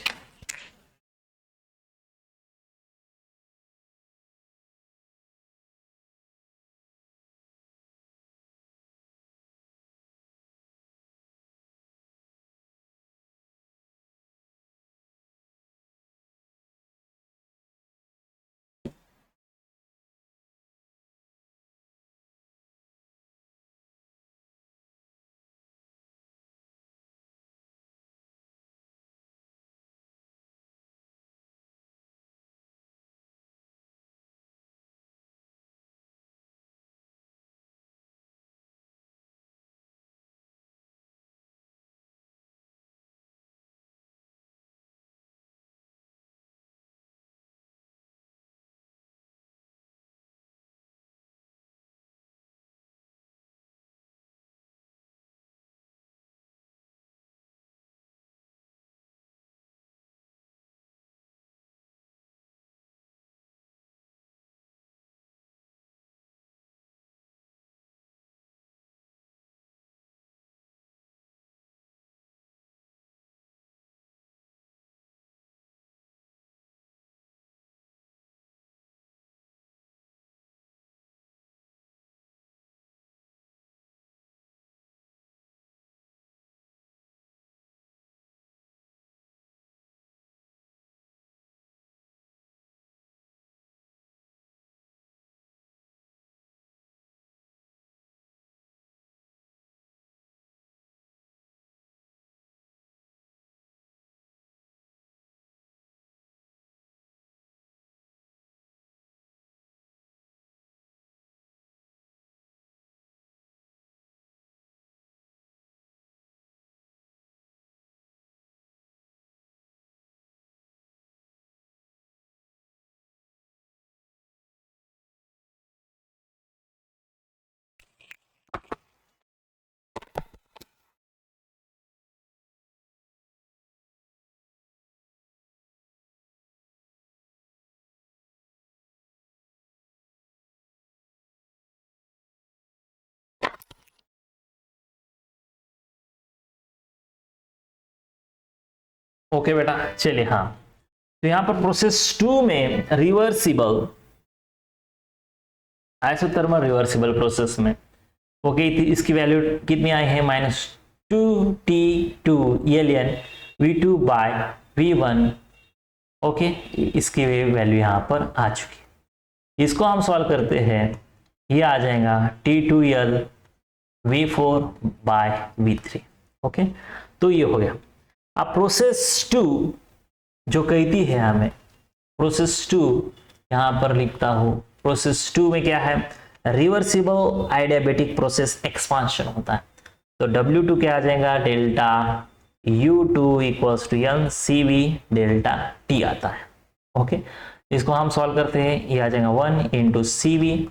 Speaker 1: okay बेटा, चलिए हाँ, तो यहां पर प्रोसेस 2 में रिवर्सिबल आइसोथर्मल रिवर्सिबल प्रोसेस में ओके, इसकी वैल्यू कितनी आई है, -2T2 ln V2 by V1। Okay, इसकी वैल्यू यहां पर आ चुकी है। इसको हम सॉल्व करते हैं, ये आ जाएगा T2L V4 by V3। Okay, तो ये हो गया। अब प्रोसेस 2 जो कहती है हमें, प्रोसेस 2 यहां पर लिखता हूं, प्रोसेस 2 में क्या है, रिवर्सिबल एडियाबेटिक प्रोसेस एक्सपांशन होता है। तो W2 क्या आ जाएगा, delta U2 equals to N CV delta T आता है। ओके, इसको हम सॉल्व करते हैं, ये आ जाएगा 1 into CV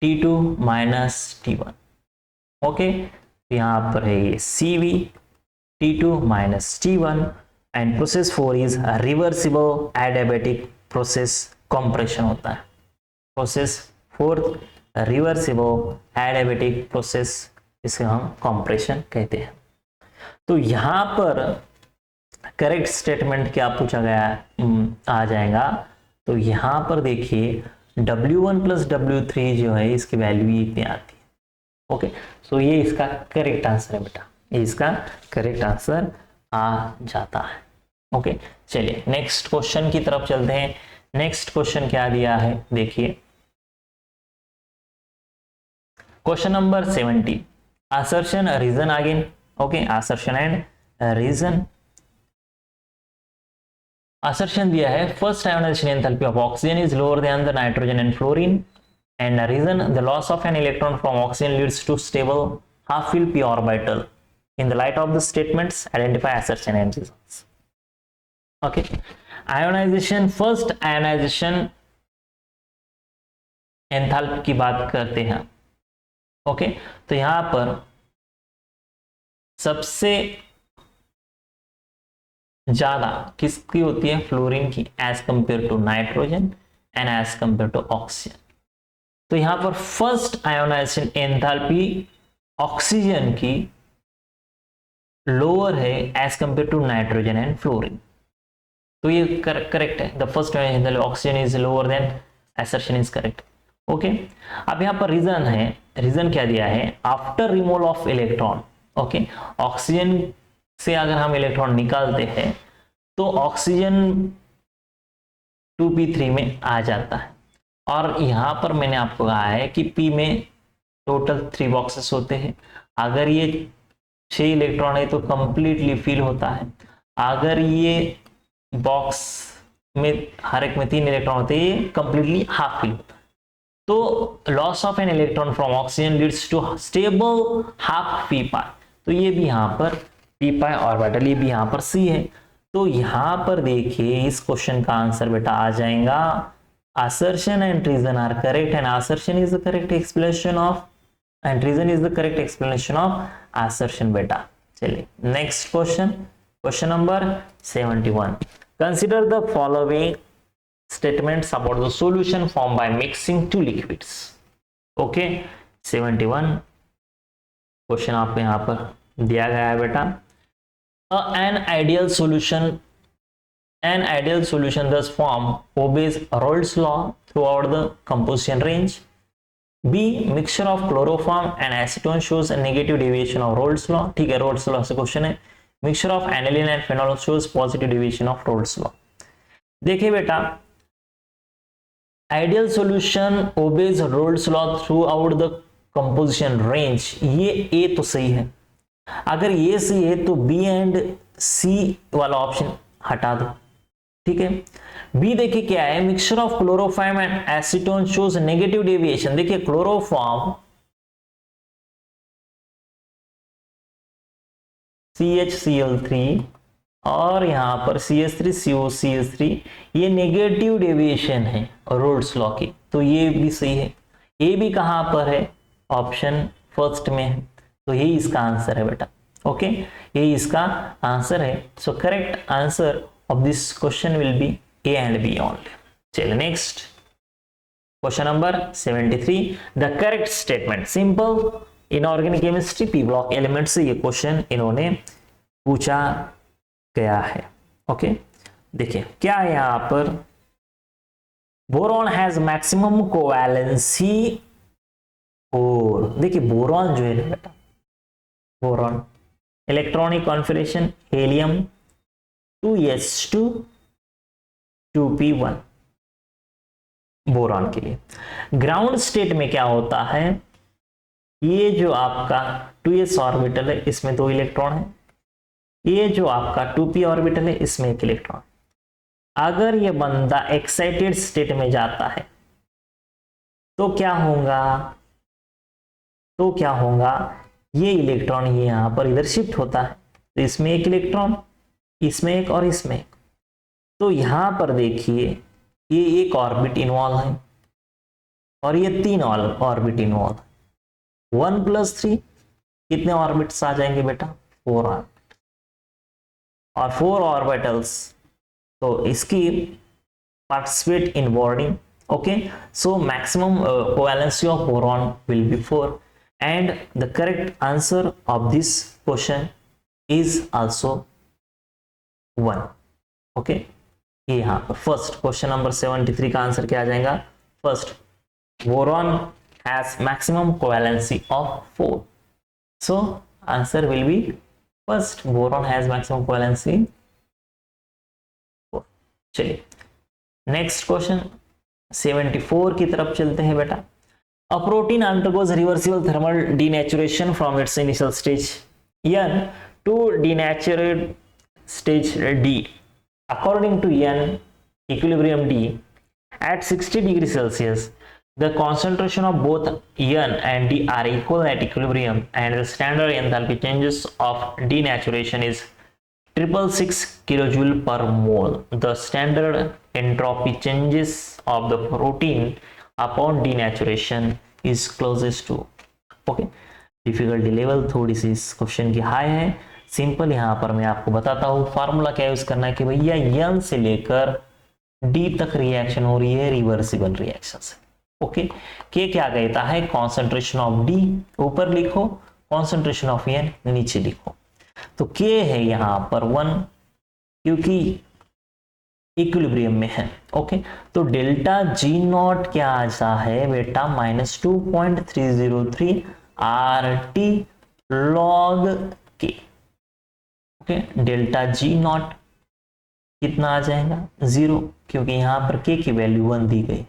Speaker 1: T2 minus T1। Okay, यहां पर है ये CV T2 minus T1 and process 4 is reversible adiabatic process compression होता है। प्रोसेस 4 रिवर्सिबल एडियाबेटिक प्रोसेस, इसे हम कंप्रेशन कहते हैं। तो यहां पर करेक्ट स्टेटमेंट क्या पूछा गया आ जाएगा, तो यहां पर देखिए W1 प्लस W3 जो है इसकी वैल्यू इतनी आती है। ओके, सो ये इसका करेक्ट आंसर है बेटा, ये इसका करेक्ट आंसर आ जाता है। ओके, चलिए नेक्स्ट क्वेश्चन की तरफ चलते हैं। नेक्स्ट क्वेश्चन क्या दिया है, देखिए question number 70, assertion reason again। Okay, assertion and reason। assertion दिया है first ionisation enthalpy of oxygen is lower than the nitrogen and fluorine and reason the loss of an electron from oxygen leads to stable half fill p orbital। in the light of the statements identify assertion and reasons। Okay, ionisation, first ionisation enthalpy की बात करते हैं। Okay, तो यहां पर सबसे ज्यादा किसकी होती है, फ्लोरीन की, as compare to nitrogen and as compare to oxygen. तो यहां पर फर्स्ट आयोनाइजेशन एंथैल्पी ऑक्सीजन की लोअर है as compare to nitrogen and fluorine. तो ये करेक्ट है, the first ionisation oxygen is lower than, assertion is correct. Okay, अब यहां पर रीजन है, रीजन क्या दिया है, after removal of electron. Okay, oxygen से अगर हम इलेक्ट्रॉन निकालते हैं तो ऑक्सीजन 2p3 में आ जाता है, और यहां पर मैंने आपको कहा है कि p में टोटल 3 बॉक्सेस होते हैं। अगर ये 6 इलेक्ट्रॉन है तो कंप्लीटली फिल होता है, अगर ये बॉक्स में हर एक में 3 इलेक्ट्रॉन होते हैं, ये कंप्लीटली हाफ फिल होता है। तो loss of an electron from oxygen leads to stable half p pi. तो ये भी यहां पर p पाई ऑर्बिटल, ये भी यहां पर c है। तो यहां पर देखिए इस क्वेश्चन का आंसर बेटा आ जाएगा, assertion and reason are correct and assertion is the correct explanation of and reason is the correct explanation of assertion बेटा। चलिए next question, question number 71, consider the following statements about the solution formed by mixing two liquids। Okay, 71 question आपको यहां पर दिया गया है बेटा। An ideal solution thus formed obeys Rolle's law throughout the composition range। B, mixture of chloroform and acetone shows a negative deviation of Rolle's law। ठीक है, Rolle's law से क्वेश्चन है। Mixture of aniline and phenol shows positive deviation of Rolle's law। देखिए बेटा, ideal solution obeys roles law through out the composition range, ये ए तो सही है। अगर ये सही है तो बी एंड सी वाला ऑप्शन हटा दो। ठीक है, बी देखिए क्या है, mixture of chloroform and acetone shows negative deviation. देखिए क्लोरोफॉर्म CHCl3 और यहां पर CH3COCH3, ये नेगेटिव डेविएशन है रोल्स लॉ की, तो ये भी सही है। ये भी कहां पर है, ऑप्शन फर्स्ट में है, तो यही इसका आंसर है बेटा। ओके, यही इसका आंसर है। So correct answer of this question will be A and B only. चलिए next question number 73, the correct statement, simple inorganic chemistry P block element से ये क्वेश्चन इन्होंने पूछा गया है। ओके, देखिए क्या है यहां पर, बोरॉन हैज मैक्सिमम कोवैलेंसी 4। देखिए बोरॉन जो है ना बेटा, boron electronic configuration helium 2s2 2p1 boron के लिए। ग्राउंड स्टेट में क्या होता है, ये जो आपका 2s ऑर्बिटल है इसमें 2 इलेक्ट्रॉन है, ये जो आपका 2p ऑर्बिटल है इसमें 1 इलेक्ट्रॉन। अगर ये बंदा एक्साइटेड स्टेट में जाता है तो क्या होगा, ये इलेक्ट्रॉन ये यहां पर इधर शिफ्ट होता है, तो इसमें 1 इलेक्ट्रॉन, इसमें 1 और इसमें 1। तो यहां पर देखिए ये 1 ऑर्बिट इन्वॉल्व है और ये 3 ऑर्बिट इन्वॉल्व है। 1 + 3 कितने ऑर्बिट्स आ जाएंगे बेटा, 4 ऑर्बिट, और 4 ऑर्बिटल्स, तो इसकी participate in bonding. Okay, so maximum covalency of boron will be 4 and the correct answer of this question is also 1। Okay, ये यहां पर फर्स्ट क्वेश्चन नंबर 73 का आंसर क्या आ जाएगा, first boron has maximum covalency of 4, so answer will B first, boron has maximum covalency 4। चलिए next question 74 की तरफ चलते हैं बेटा। A protein undergoes reversible thermal denaturation from its initial stage N to denatured stage D. According to N equilibrium D, at 60 degrees Celsius, the concentration of both N and D are equal at equilibrium, and the standard enthalpy changes of denaturation is 666 kilojoule per mole. The standard entropy changes of the protein upon denaturation is closest to. Okay, difficulty level थोड़ी सी इस question की high है। Simple यहां पर मैं आपको बताता हूं, फार्मूला क्या यूज करना है कि भैया एन से लेकर डी तक रिएक्शन हो रही है रिवर्सिबल रिएक्शन से। ओके, के क्या कहता है, कॉन्सेंट्रेशन ऑफ डी ऊपर लिखो, कॉन्सेंट्रेशन ऑफ एन नीचे लिखो। तो के है यहां पर 1 क्योंकि इक्विलिब्रियम में है। ओके, तो डेल्टा जी नॉट क्या आता है बेटा, -2.303 RT log के। ओके, डेल्टा जी नॉट कितना आ जाएगा, 0, क्योंकि यहां पर के की वैल्यू 1 दी गई।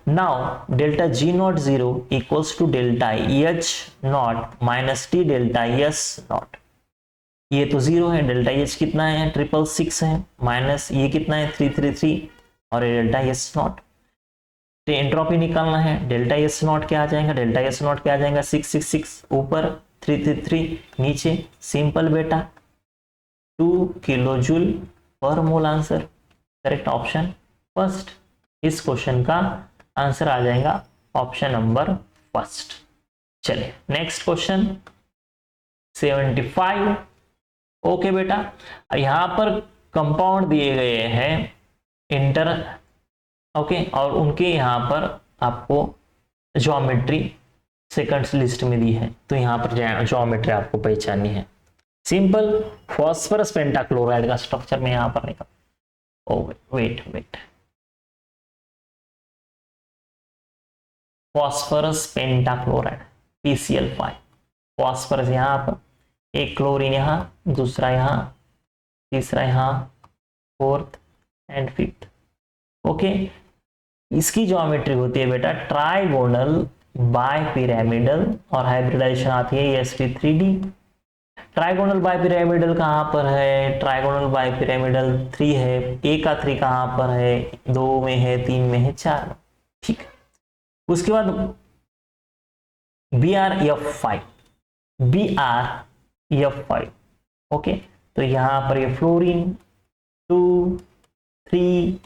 Speaker 1: Now delta G nought 0 equals to delta H nought minus T delta S nought. ये तो 0 है, डेल्टा एच कितना है 666 है, माइनस ये कितना है 333 और ये डेल्टा एस नॉट। तो एंट्रोपी निकालना है, डेल्टा एस नॉट क्या आ जाएगा, डेल्टा एस नॉट क्या आ जाएगा 666 ऊपर 333 नीचे, सिंपल बेटा 2 किलोजूल पर मोल आंसर। करेक्ट ऑप्शन फर्स्ट, इस क्वेश्चन का आंसर आ जाएगा ऑप्शन नंबर फर्स्ट। चलिए नेक्स्ट क्वेश्चन 75। ओके बेटा, यहां पर कंपाउंड दिए गए हैं इंटर, ओके, और उनके यहां पर आपको ज्योमेट्री सेकंड्स लिस्ट में दी है, तो यहां पर ज्योमेट्री आपको पहचाननी है। सिंपल फॉस्फोरस पेंटाक्लोराइड का स्ट्रक्चर में यहां पर निकाल, oh wait, phosphorus pentachloride PCl5, phosphorus यहां पर, एक क्लोरीन यहां, दूसरा यहां, तीसरा यहां, फोर्थ एंड फिफ्थ। ओके, इसकी ज्योमेट्री होती है बेटा ट्राइगोनल बाइपिरामिडल और हाइब्रिडाइजेशन आती है sp3d। ट्राइगोनल बाइपिरामिडल कहां पर है, ट्राइगोनल बाइपिरामिडल 3 है, ए का 3 कहां पर है, 2 में है, 3 में है, 4 में, ठीक है। उसके बाद BrF5, BrF5, ओके, तो यहां पर ये फ्लोरीन 2 3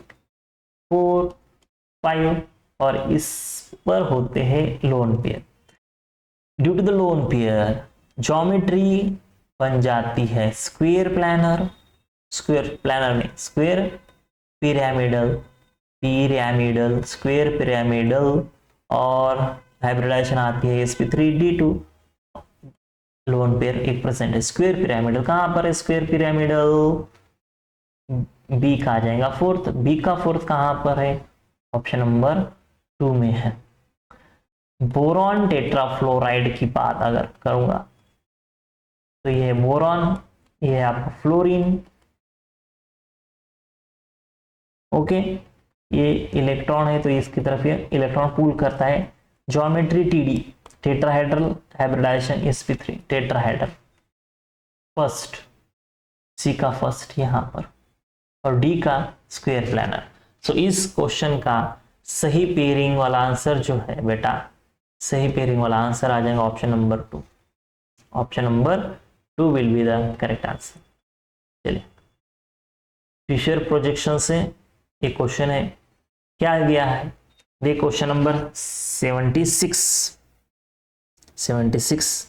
Speaker 1: 4 5 और इस पर होते हैं lone pair. Due to the lone pair geometry बन जाती है स्क्वायर प्लानर में स्क्वायर पिरामिडल, स्क्वायर पिरामिडल, और हाइब्रिडाइजेशन आती है sp3d2। लोन पेयर एक प्रेजेंट है, स्क्वायर पिरामिडल कहां पर है, स्क्वायर पिरामिडल बी का आ जाएगा फोर्थ। बी का फोर्थ कहां पर है? ऑप्शन नंबर 2 में है। बोरॉन टेट्राफ्लोराइड की बात अगर करूंगा तो ये है बोरॉन, ये है आपका फ्लोरीन। ओके, ये इलेक्ट्रॉन है तो इसकी तरफ ये इलेक्ट्रॉन पूल करता है। Geometry TD, tetrahedral hybridisation sp3 tetrahedral, first, C का फर्स्ट यहां पर, और डी का स्क्वायर प्लानर। सो इस क्वेश्चन का सही पेयरिंग वाला आंसर जो है बेटा, सही पेयरिंग वाला आंसर आ जाएगा option number 2। Option number 2 will be the correct answer. चलिए, फिशर प्रोजेक्शन से एक क्वेश्चन है, क्या दिया है? देखिए क्वेश्चन नंबर 76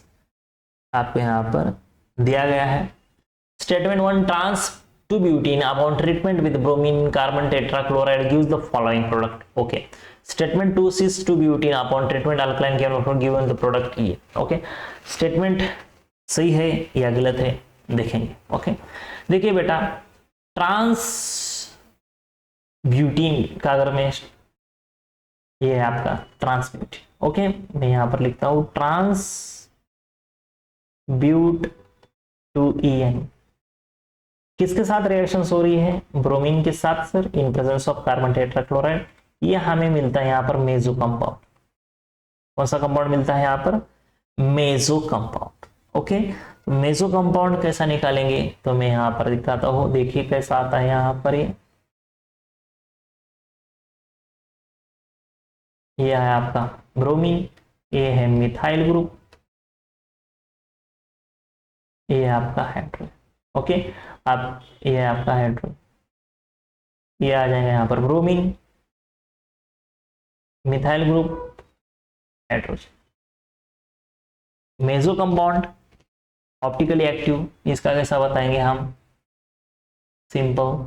Speaker 1: आपको यहां पर दिया गया है। Statement 1, trans two butene upon treatment with bromine carbon tetrachloride gives the following product. Okay, statement 2, cis two butene upon treatment alkaline chemical given the product ये। ओके, स्टेटमेंट सही है या गलत है देखेंगे। ओके, देखिए बेटा, ट्रांस ब्यूटीन का अगर मैं, ये है आपका ट्रांस ब्यूटीन। ओके, मैं यहां पर लिखता हूं ट्रांस ब्यूट टू EN, किसके साथ रिएक्शंस हो रही है? ब्रोमीन के साथ sir, in presence of carbon tetrachloride. ये हमें मिलता है यहाँ पर मेसो कंपाउंड। कौन सा कंपाउंड मिलता है यहाँ पर? Meso compound. Okay, meso compound कैसा निकालेंगे तो मैं यहाँ पर दिखाता हूँ। देखिए कैसा आता है यहाँ पर, ये है आपका ब्रोमीन, ये है मिथाइल ग्रुप, ये है आपका हाइड्रोजन। ओके, आप ये है आपका हाइड्रोजन, ये आ जाएगा यहाँ पर bromine, methyl group, hydrogen. Meso compound optically active, इसका कैसा बताएंगे हम? सिंपल,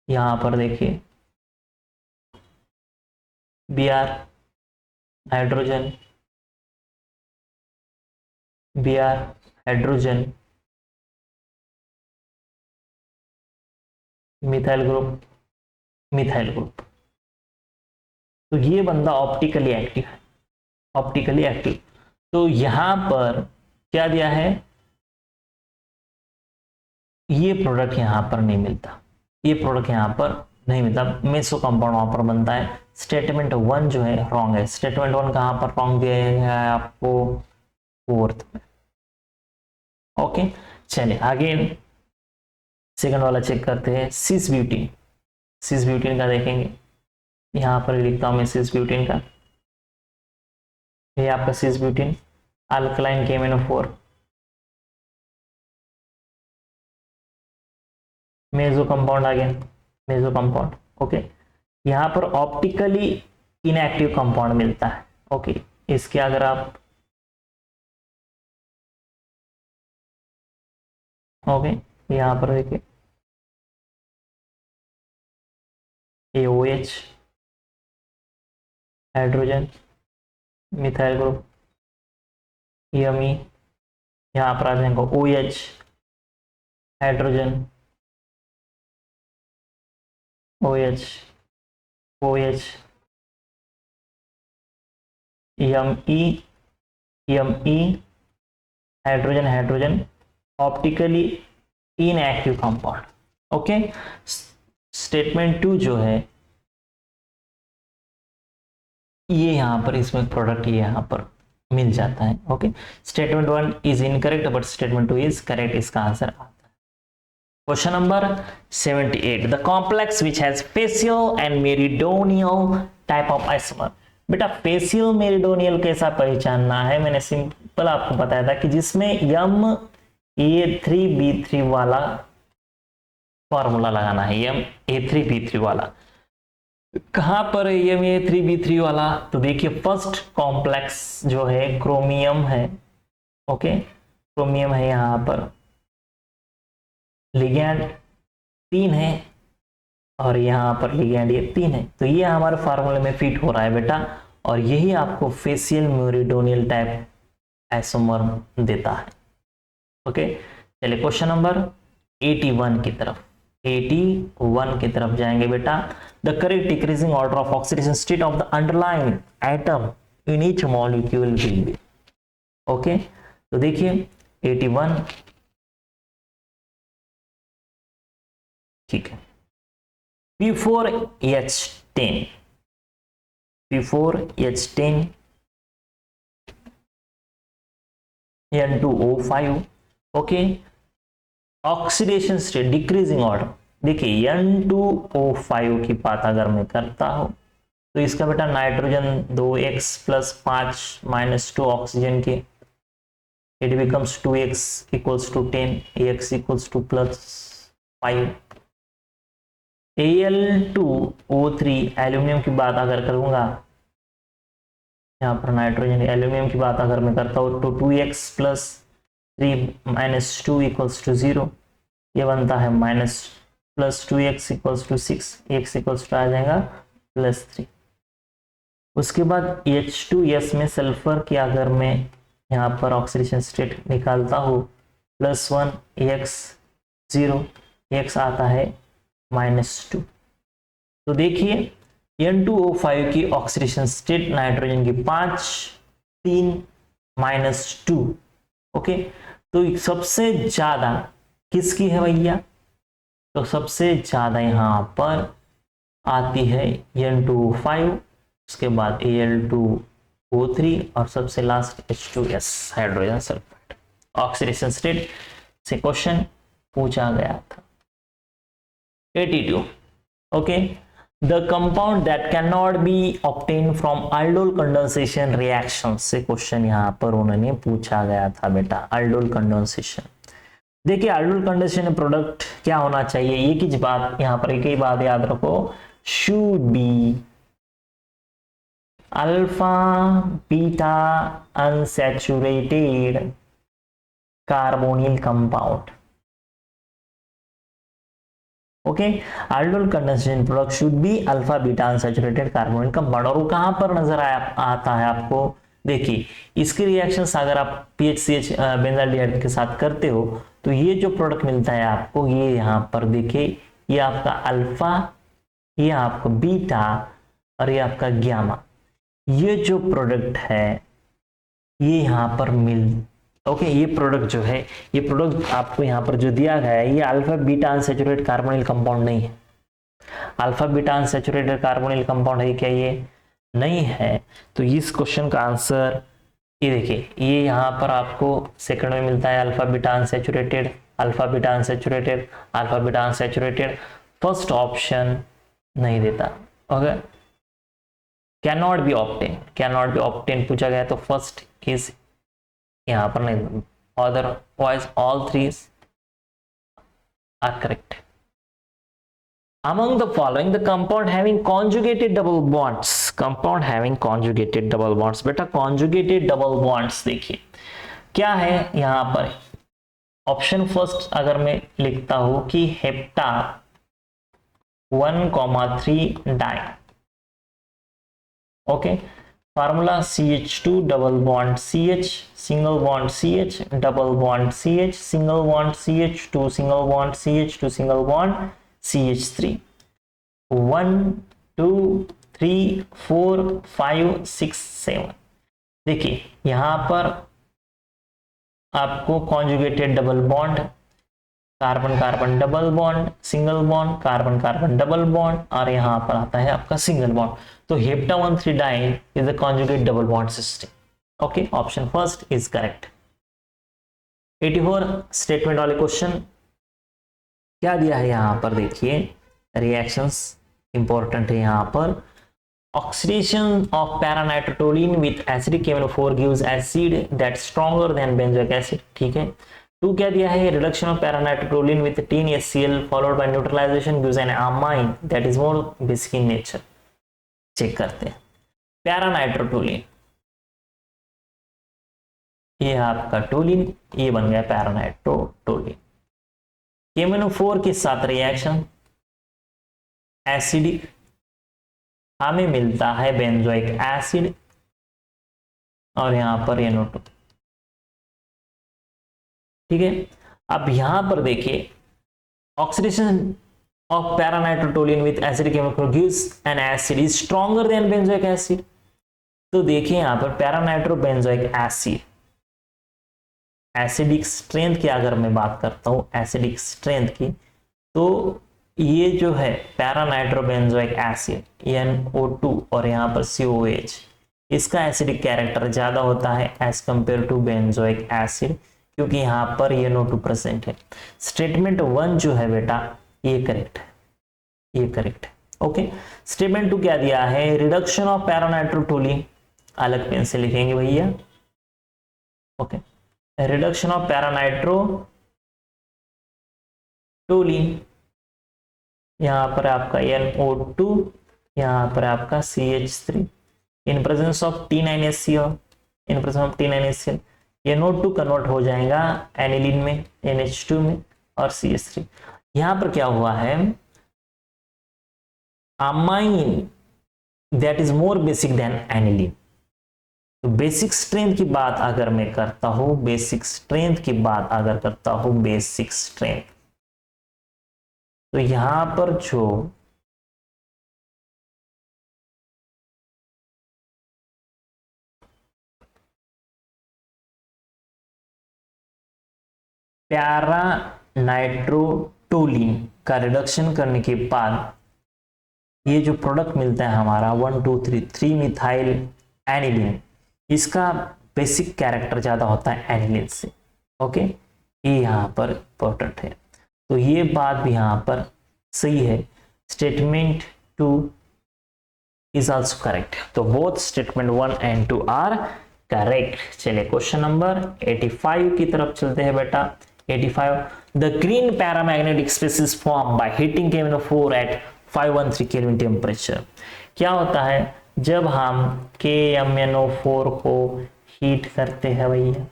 Speaker 1: यहां पर देखिए Br hydrogen, Br hydrogen, methyl group, methyl group. तो ये बंदा ऑप्टिकली एक्टिव है, ऑप्टिकली एक्टिव। तो यहां पर क्या दिया है? ये प्रोडक्ट यहां पर नहीं मिलता, ये प्रोडक्ट यहां पर नहीं मिलता, मेसो कंपाउंड वहां पर बनता है। स्टेटमेंट 1 जो है रॉन्ग है। स्टेटमेंट 1 कहां पर रॉन्ग दिया गया है आपको? फोर्थ में। ओके, चलिए आगे सेकंड वाला चेक करते हैं। सिस ब्यूटीन, सिस ब्यूटीन का देखेंगे, यहां पर लिखता हूं मैं सिस ब्यूटीन का। ये आपका cis butene alkaline KMnO4, meso compound आ गया, मेसो कंपाउंड। ओके, यहां पर ऑप्टिकली इनएक्टिव कंपाउंड मिलता है। ओके, इसके अगर आप ओके यहां पर देखिए AOH hydrogen, methyl group, yummy, यहां पर आ जाएगा OH hydrogen, OH, OH, ME hydrogen, hydrogen, optically inactive compound. Okay, statement 2 जो है ये यहां पर इसमें प्रोडक्ट ये यहां पर मिल जाता है। Okay, statement 1 is incorrect but statement 2 is correct, इसका आंसर आता है। Question number 78, the complex which has facial and meridional type of isomer. बेटा फेसियल मेरिडोनियल कैसा पहचानना है? मैंने सिंपल आपको बताया था कि जिसमें MA3B3 वाला फॉर्मूला लगाना है, MA3B3 वाला। कहां पर है MA3B3 वाला? तो देखिए फर्स्ट कॉम्प्लेक्स जो है क्रोमियम है। ओके, क्रोमियम है, यहां पर लिगैंड 3 है और यहां पर लिगैंड ये 3 है। तो ये हमारे फार्मूले में फिट हो रहा है बेटा, और यही आपको फेसियल मेरिडोनियल टाइप आइसोमर देता है। ओके, चलिए क्वेश्चन नंबर 81 की तरफ। 81 की तरफ जाएंगे बेटा। The correct decreasing order of oxidation state of the underline atom in each molecule will be. Okay, तो देखिए 81, ठीक है। P4H10, P4H10 N2O5। Okay, oxidation state decreasing order, देखिए N2O5 की बात अगर मैं करता हूं तो इसका बेटा nitrogen 2x plus 5 minus 2 oxygen के, it becomes 2x equals to 10, ax equals to plus 5। Al2O3 aluminium की बात अगर करूंगा, यहाँ पर नाइट्रोजन एल्यूमिनियम की बात अगर मैं करता हूँ तो 2x plus 3 minus 2 equals to 0, ये बनता है minus plus 2x equals to 6, x equals to आ जाएगा प्लस 3। उसके बाद H2S में सल्फर की अगर मैं यहाँ पर ऑक्सीडेशन स्टेट निकालता हूँ +1 x 0, x आता है -2। तो देखिए N2O5 की ऑक्सीडेशन स्टेट नाइट्रोजन की 5 3 -2। ओके, तो सबसे ज्यादा किसकी है भैया, तो सबसे ज्यादा यहां पर आती है N2O5, उसके बाद Al2O3 और सबसे last H2S hydrogen sulphide. Oxidation state से क्वेश्चन पूछा गया था। 82, okay, the compound that can not be obtain from aldol condensation reaction से क्वेश्चन यहां पर उन्होंने पूछा गया था बेटा, aldol कंडेंसेशन। देखिए aldol कंडेंसेशन प्रोडक्ट क्या होना चाहिए, ये की बात यहां पर एक ही बात याद रखो, should be alpha beta unsaturated carbonyl compound. Okay, aldol condensation product should be alpha beta unsaturated carbonyl compound. और वो कहां पर नजर आता है आपको, देखिए इसकी रिएक्शंस अगर आप PHCH बेंजाल्डिहाइड के साथ करते हो तो ये जो प्रोडक्ट मिलता है आपको, ये यहां पर देखिए, ये आपका अल्फा, ये आपका बीटा और ये आपका गामा, ये जो प्रोडक्ट है ये यहां पर ओके, ये प्रोडक्ट जो है, ये प्रोडक्ट आपको यहां पर जो दिया गया है, ये alpha beta unsaturated carbonyl compound नहीं है। Alpha beta unsaturated carbonyl compound है क्या, ये नहीं है। तो इस क्वेश्चन का आंसर ये देखिए, ये यहां पर आपको सेकंड में मिलता है alpha beta unsaturated, alpha beta unsaturated, alpha beta unsaturated, first option नहीं देता। Okay, can not be obtain, can not be obtain पूछा गया तो फर्स्ट इज यहां पर नहीं, otherwise all three are correct. Among the following, the compound having conjugated double bonds, compound having conjugated double bonds, बेटा conjugated double bonds देखिए क्या है यहां पर। ऑप्शन फर्स्ट अगर मैं लिखता हूं कि hepta 1,3 di, okay, formula CH2 double bond CH, single bond CH, double bond CH, single bond CH2, single bond CH2, single bond CH3, 1 2 3 4 5 6 7। देखिए यहां पर आपको conjugated double bond, carbon carbon double bond, single bond, carbon carbon double bond, और यहां पर आता है आपका सिंगल बॉन्ड। तो hepta 1,3 diene is a conjugate double bond system. Okay, option first is correct. 84 statement वाले क्वेश्चन क्या दिया है यहां पर, देखिए रिएक्शंस इंपॉर्टेंट है यहां पर। Oxidation of paranitrotoluene with acidic KMnO4 gives acid that stronger than benzoic acid, ठीक है। टू क्या दिया है, reduction of paranitrotoluene with 10 HCl followed by neutralisation gives an amine that is more basic in nature. Check करते हैं पैरानाइट्रोटोलिन, ये आपका toluene, ये बन गया पैरानाइट्रोटोलिन। KMnO4 के साथ रिएक्शन एसिडिक, हमें मिलता है बेंजोइक एसिड और यहां पर NO2, ठीक है। अब यहां पर देखिए oxidation of paranitrotoluene with acidic chemical gives an acid is stronger than benzoic acid. तो देखिए यहां पर पैरानाइट्रोबेंजोइक एसिड, एसिडिक स्ट्रेंथ की अगर मैं बात करता हूं, एसिडिक स्ट्रेंथ की, तो ये जो है पैरानाइट्रोबेंजोइक एसिड NO2 और यहाँ पर COH, इसका एसिडिक कैरेक्टर ज्यादा होता है as compare to benzoic acid, क्योंकि यहाँ पर NO2 प्रेजेंट है। स्टेटमेंट 1 जो है बेटा ये करेक्ट है, ये करेक्ट है। ओके, स्टेटमेंट 2 क्या दिया है, रिडक्शन ऑफ पैरानाइट्रोटोलिन, अलग पेन से लिखेंगे भैया। ओके, रिडक्शन ऑफ पैरानाइट्रोटोलिन, यहां पर आपका NO2, यहां पर आपका CH3 in presence of T9HCl, in presence of T9HCl NO2 convert हो जाएगा एनिलीन में, NH2 में, और CH3। यहां पर क्या हुआ है, amine that is more basic than aniline. तो बेसिक स्ट्रेंथ की बात अगर मैं करता हूं, बेसिक स्ट्रेंथ की बात अगर करता हूं, बेसिक स्ट्रेंथ, तो यहां पर जो पैरानाइट्रोटोलिन का रिडक्शन करने के बाद ये जो प्रोडक्ट मिलता है हमारा 1 2 3 मिथाइल एनिलीन, इसका बेसिक कैरेक्टर ज्यादा होता है एनिलीन से। ओके, ये यहां पर इंपॉर्टेंट है, तो ये बात भी यहां पर सही है। स्टेटमेंट 2 इज आल्सो करेक्ट, तो both statement 1 and 2 are correct. चलिए क्वेश्चन नंबर 85 की तरफ चलते हैं बेटा। 85, the green paramagnetic species form by heating KMnO4 at 513 kelvin temperature. क्या होता है जब हम KMnO4 को हीट करते हैं भैया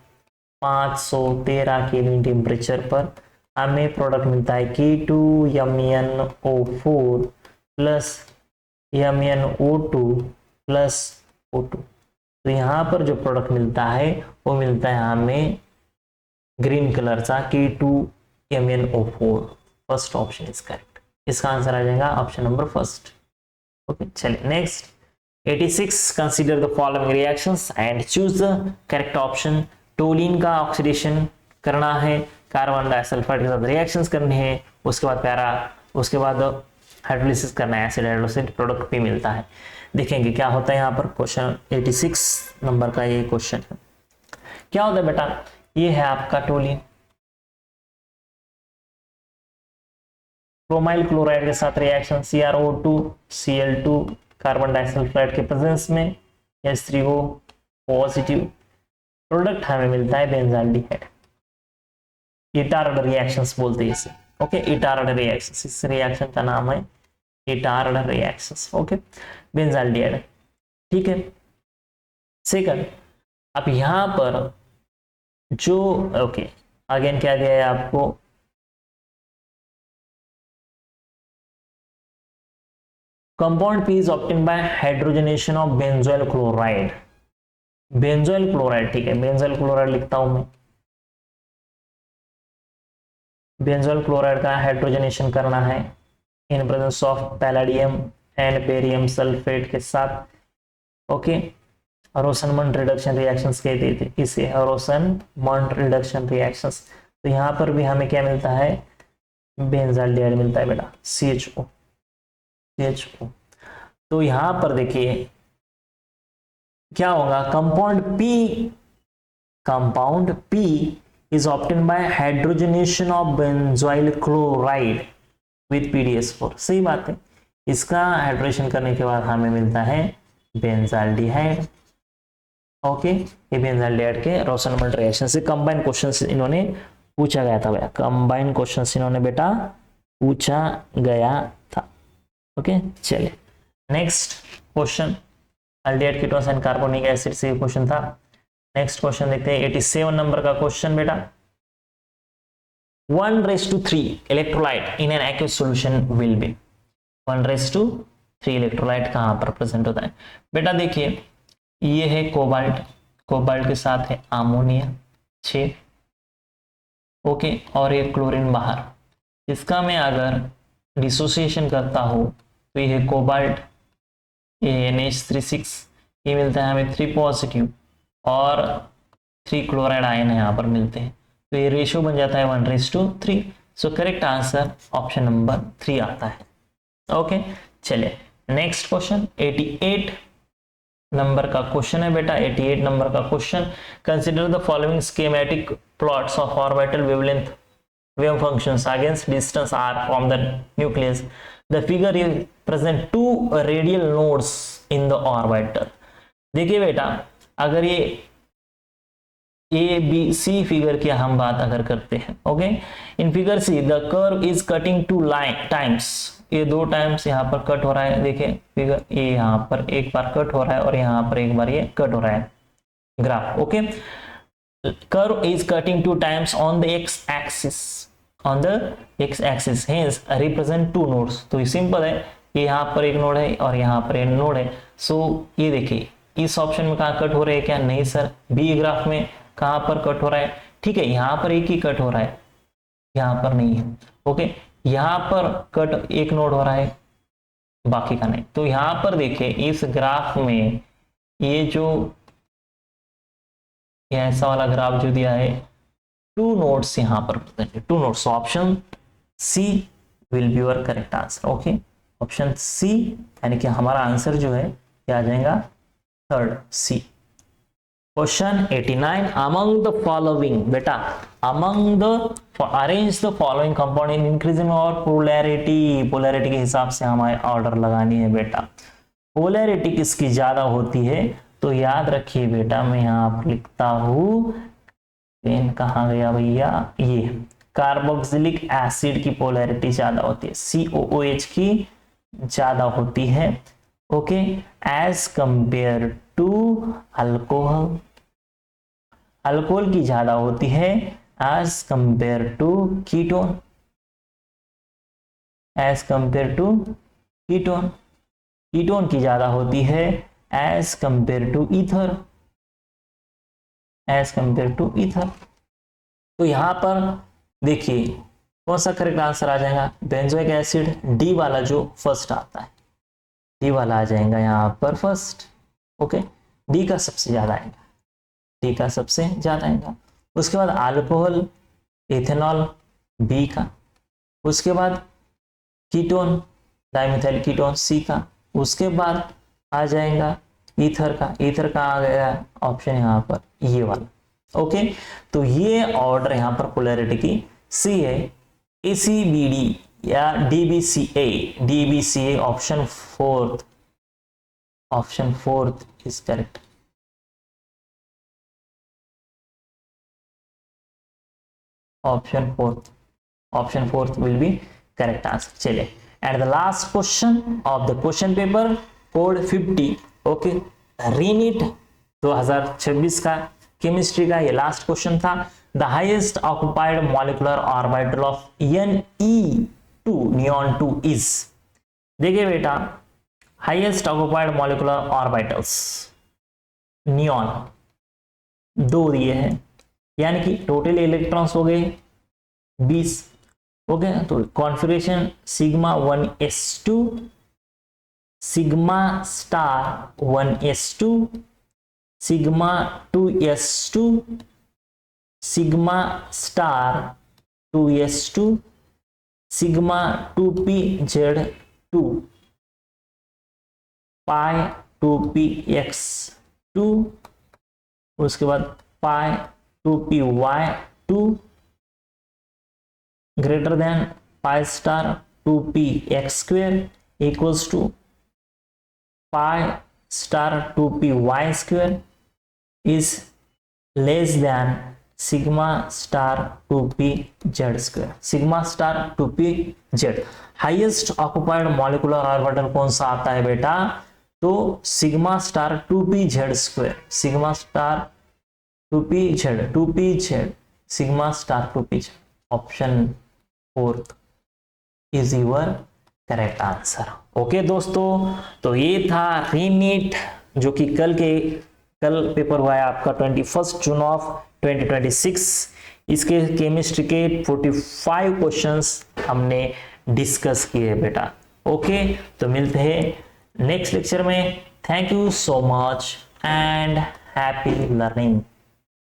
Speaker 1: 513 केल्विन टेम्परेचर पर, हमें प्रोडक्ट मिलता है K2MnO4 plus MnO2 plus O2। तो यहाँ पर जो प्रोडक्ट मिलता है वो मिलता है हमें ग्रीन कलर सा K2MnO4। First option is correct, इसका आंसर आ जाएगा ऑप्शन नंबर फर्स्ट। ओके, चलिए next 86, consider the following reactions and choose the correct option. Toluene का ऑक्सीडेशन करना है, कार्बन डाइसल्फाइड के साथ रिएक्शंस करने हैं, उसके बाद हाइड्रोलिसिस करना है, एसिड हाइड्रोलाइसिस प्रोडक्ट भी मिलता है। देखेंगे क्या होता है यहाँ पर। क्वेश्चन 86 नंबर का ये क्वेश्चन है। क्या होता है बेटा, ये है आपका टोलिन, क्रोमाइल क्लोराइड के साथ reaction CrO2 Cl2 carbon disulphide के प्रेजेंस में H3O पॉजिटिव, प्रोडक्ट हमें मिलता है बेंजाल्डिहाइड। इटार्ड रिएक्शंस बोलते हैं इसे। ओके, इटार्ड रिएक्शंस, इस रिएक्शन का नाम है इटार्ड रिएक्शंस। ओके, बेंजाल्डिहाइड, ठीक है। सेकंड, अब यहां पर जो ओके अगेन क्या दिया है आपको, compound P is obtained by hydrogenation of benzoyl chloride. Benzoyl chloride, ठीक है, बेंजोइल क्लोराइड लिखता हूं मैं। बेंजोइल क्लोराइड का हाइड्रोजनेशन करना है इन presence of palladium and barium sulphate के साथ। ओके, रोसनमंड रिडक्शन रिएक्शंस कहते थे इसे, रोसनमंड रिडक्शन रिएक्शंस। तो यहाँ पर भी हमें क्या मिलता है, बेंजाल्डिहाइड मिलता है बेटा, CHO। तो यहाँ पर देखिए क्या होगा, compound P is obtained by hydrogenation of benzoyl chloride with PDS4। सही बात है, इसका हाइड्रेशन करने के बाद हमें मिलता है बेंजाल्डिहाइड। ओके, ये बेंजाल्डिहाइड के रोसनमंड रिएक्शन से कंबाइन क्वेश्चंस इन्होंने पूछा गया था, कंबाइन क्वेश्चंस इन्होंने बेटा पूछा गया था। ओके, चलिए next question, aldehyde ketones and carbonic acid से क्वेश्चन था। नेक्स्ट क्वेश्चन देखते हैं 87 नंबर का क्वेश्चन बेटा। 1:3 electrolyte in an aqueous solution will be. 1:3 electrolyte कहां पर प्रेजेंट होता है बेटा, देखिए ये है कोबाल्ट, कोबाल्ट के साथ है अमोनिया 6। ओके, और एक क्लोरीन बाहर। इसका मैं अगर डिसोसिएशन करता हूँ तो ये है कोबाल्ट, ये NH36, ये मिलता है हमें 3 पॉजिटिव और 3 क्लोराइड आयन यहाँ पर मिलते हैं, तो ये रेशियो बन जाता है 1:3। सो करेक्ट आंसर ऑप्शन नंबर 3 आता है। ओके, चलिए नेक्स्ट क्वेश्चन 88 नंबर का क्वेश्चन है बेटा। 88 नंबर का question, consider the following schematic plots of orbital wavelength wave functions against distance r from the nucleus. The figure is present 2 radial nodes in the orbital. देखिए बेटा, अगर ये A B C figure की हम बात अगर करते हैं, okay, in figure see the curve is cutting 2 times, ये 2 टाइम्स यहाँ पर कट हो रहा है। देखिए फिगर, ये यहाँ पर एक बार कट हो रहा है और यहाँ पर एक बार ये कट हो रहा है graph. Okay, curve is cutting 2 times on the x-axis, hence represent 2 nodes। तो ये सिंपल है, ये यहाँ पर एक नोड है और यहाँ पर एक नोड है। सो ये देखिए इस ऑप्शन में कहाँ कट हो रहे हैं क्या? नहीं सर, बी ग्राफ में कहाँ पर कट हो रहा है? ठीक है, यहाँ पर एक ही कट हो रहा है, यहाँ पर नहीं है। ओके, यहाँ पर कट एक नोड हो रहा है, बाकी का नहीं। तो यहाँ पर देखिए इस ग्राफ में ये जो ऐसा वाला ग्राफ जो दिया है, 2 नोड्स यहाँ पर प्रेजेंट है, 2 nodes. Option C will be your correct answer. Okay, option C यानी कि हमारा आंसर जो है क्या आ जाएगा? Third, C. Question 89, among the following, बेटा among the arrange the following compound in increasing और पोलैरिटी, पोलैरिटी के हिसाब से हमारे ऑर्डर लगानी है बेटा। पोलैरिटी किसकी ज्यादा होती है? तो याद रखिए बेटा, मैं यहाँ पर लिखता हूं, पेन कहाँ गया भैया, ये कार्बोक्सिलिक एसिड की पोलैरिटी ज्यादा होती है, COOH की ज्यादा होती है। Okay, as compare to alcohol, alcohol की ज्यादा होती है as compare to ketone, as compare to ketone, ketone की ज्यादा होती है as compare to ether, as compare to ether. तो यहां पर देखिए कौन सा करेक्ट आंसर आ जाएगा? बेंजोइक एसिड, डी वाला जो फर्स्ट आता है, डी वाला आ जाएगा यहां पर फर्स्ट। ओके, डी का सबसे ज्यादा आएगा, डी का सबसे ज्यादा आएगा। उसके बाद अल्कोहल, इथेनॉल, बी का। उसके बाद कीटोन, डाइमिथाइल कीटोन, सी का। उसके बाद आ जाएगा ईथर का, ईथर का आ गया ऑप्शन यहाँ पर ये वाला। ओके, तो ये ऑर्डर यहाँ पर पोलैरिटी की सी है। ACBD या DBCA, DBCA option fourth, option fourth is correct. Option fourth will be correct answer. चलिए, at the last question of the question paper code 50, okay, re NEET 2026 का केमिस्ट्री का ये लास्ट क्वेश्चन था। The highest occupied molecular orbital of Ne2 neon 2 is. देखिए बेटा, highest occupied molecular orbitals neon 2 दिए हैं, यानी कि टोटल इलेक्ट्रॉन्स हो गए 20। ओके, तो configuration sigma 1s2, sigma star 1s2, sigma 2s2, sigma star 2s2, sigma 2pz2, pi 2px2, उसके बाद pi 2py2 greater than pi star 2px² equals to pi star 2py² is less than sigma star 2pz², sigma star 2pz। Highest occupied molecular orbital कौन सा आता है बेटा? तो sigma star 2pz², sigma star 2pz, sigma star 2pz। Option fourth is your correct answer. Okay दोस्तों, तो ये था रीनीट जो कि कल पेपर हुआ है आपका 21 जून ऑफ 2026। इसके केमिस्ट्री के 45 क्वेश्चंस हमने डिस्कस किए बेटा। ओके, तो मिलते हैं नेक्स्ट लेक्चर में। Thank you so much and happy learning.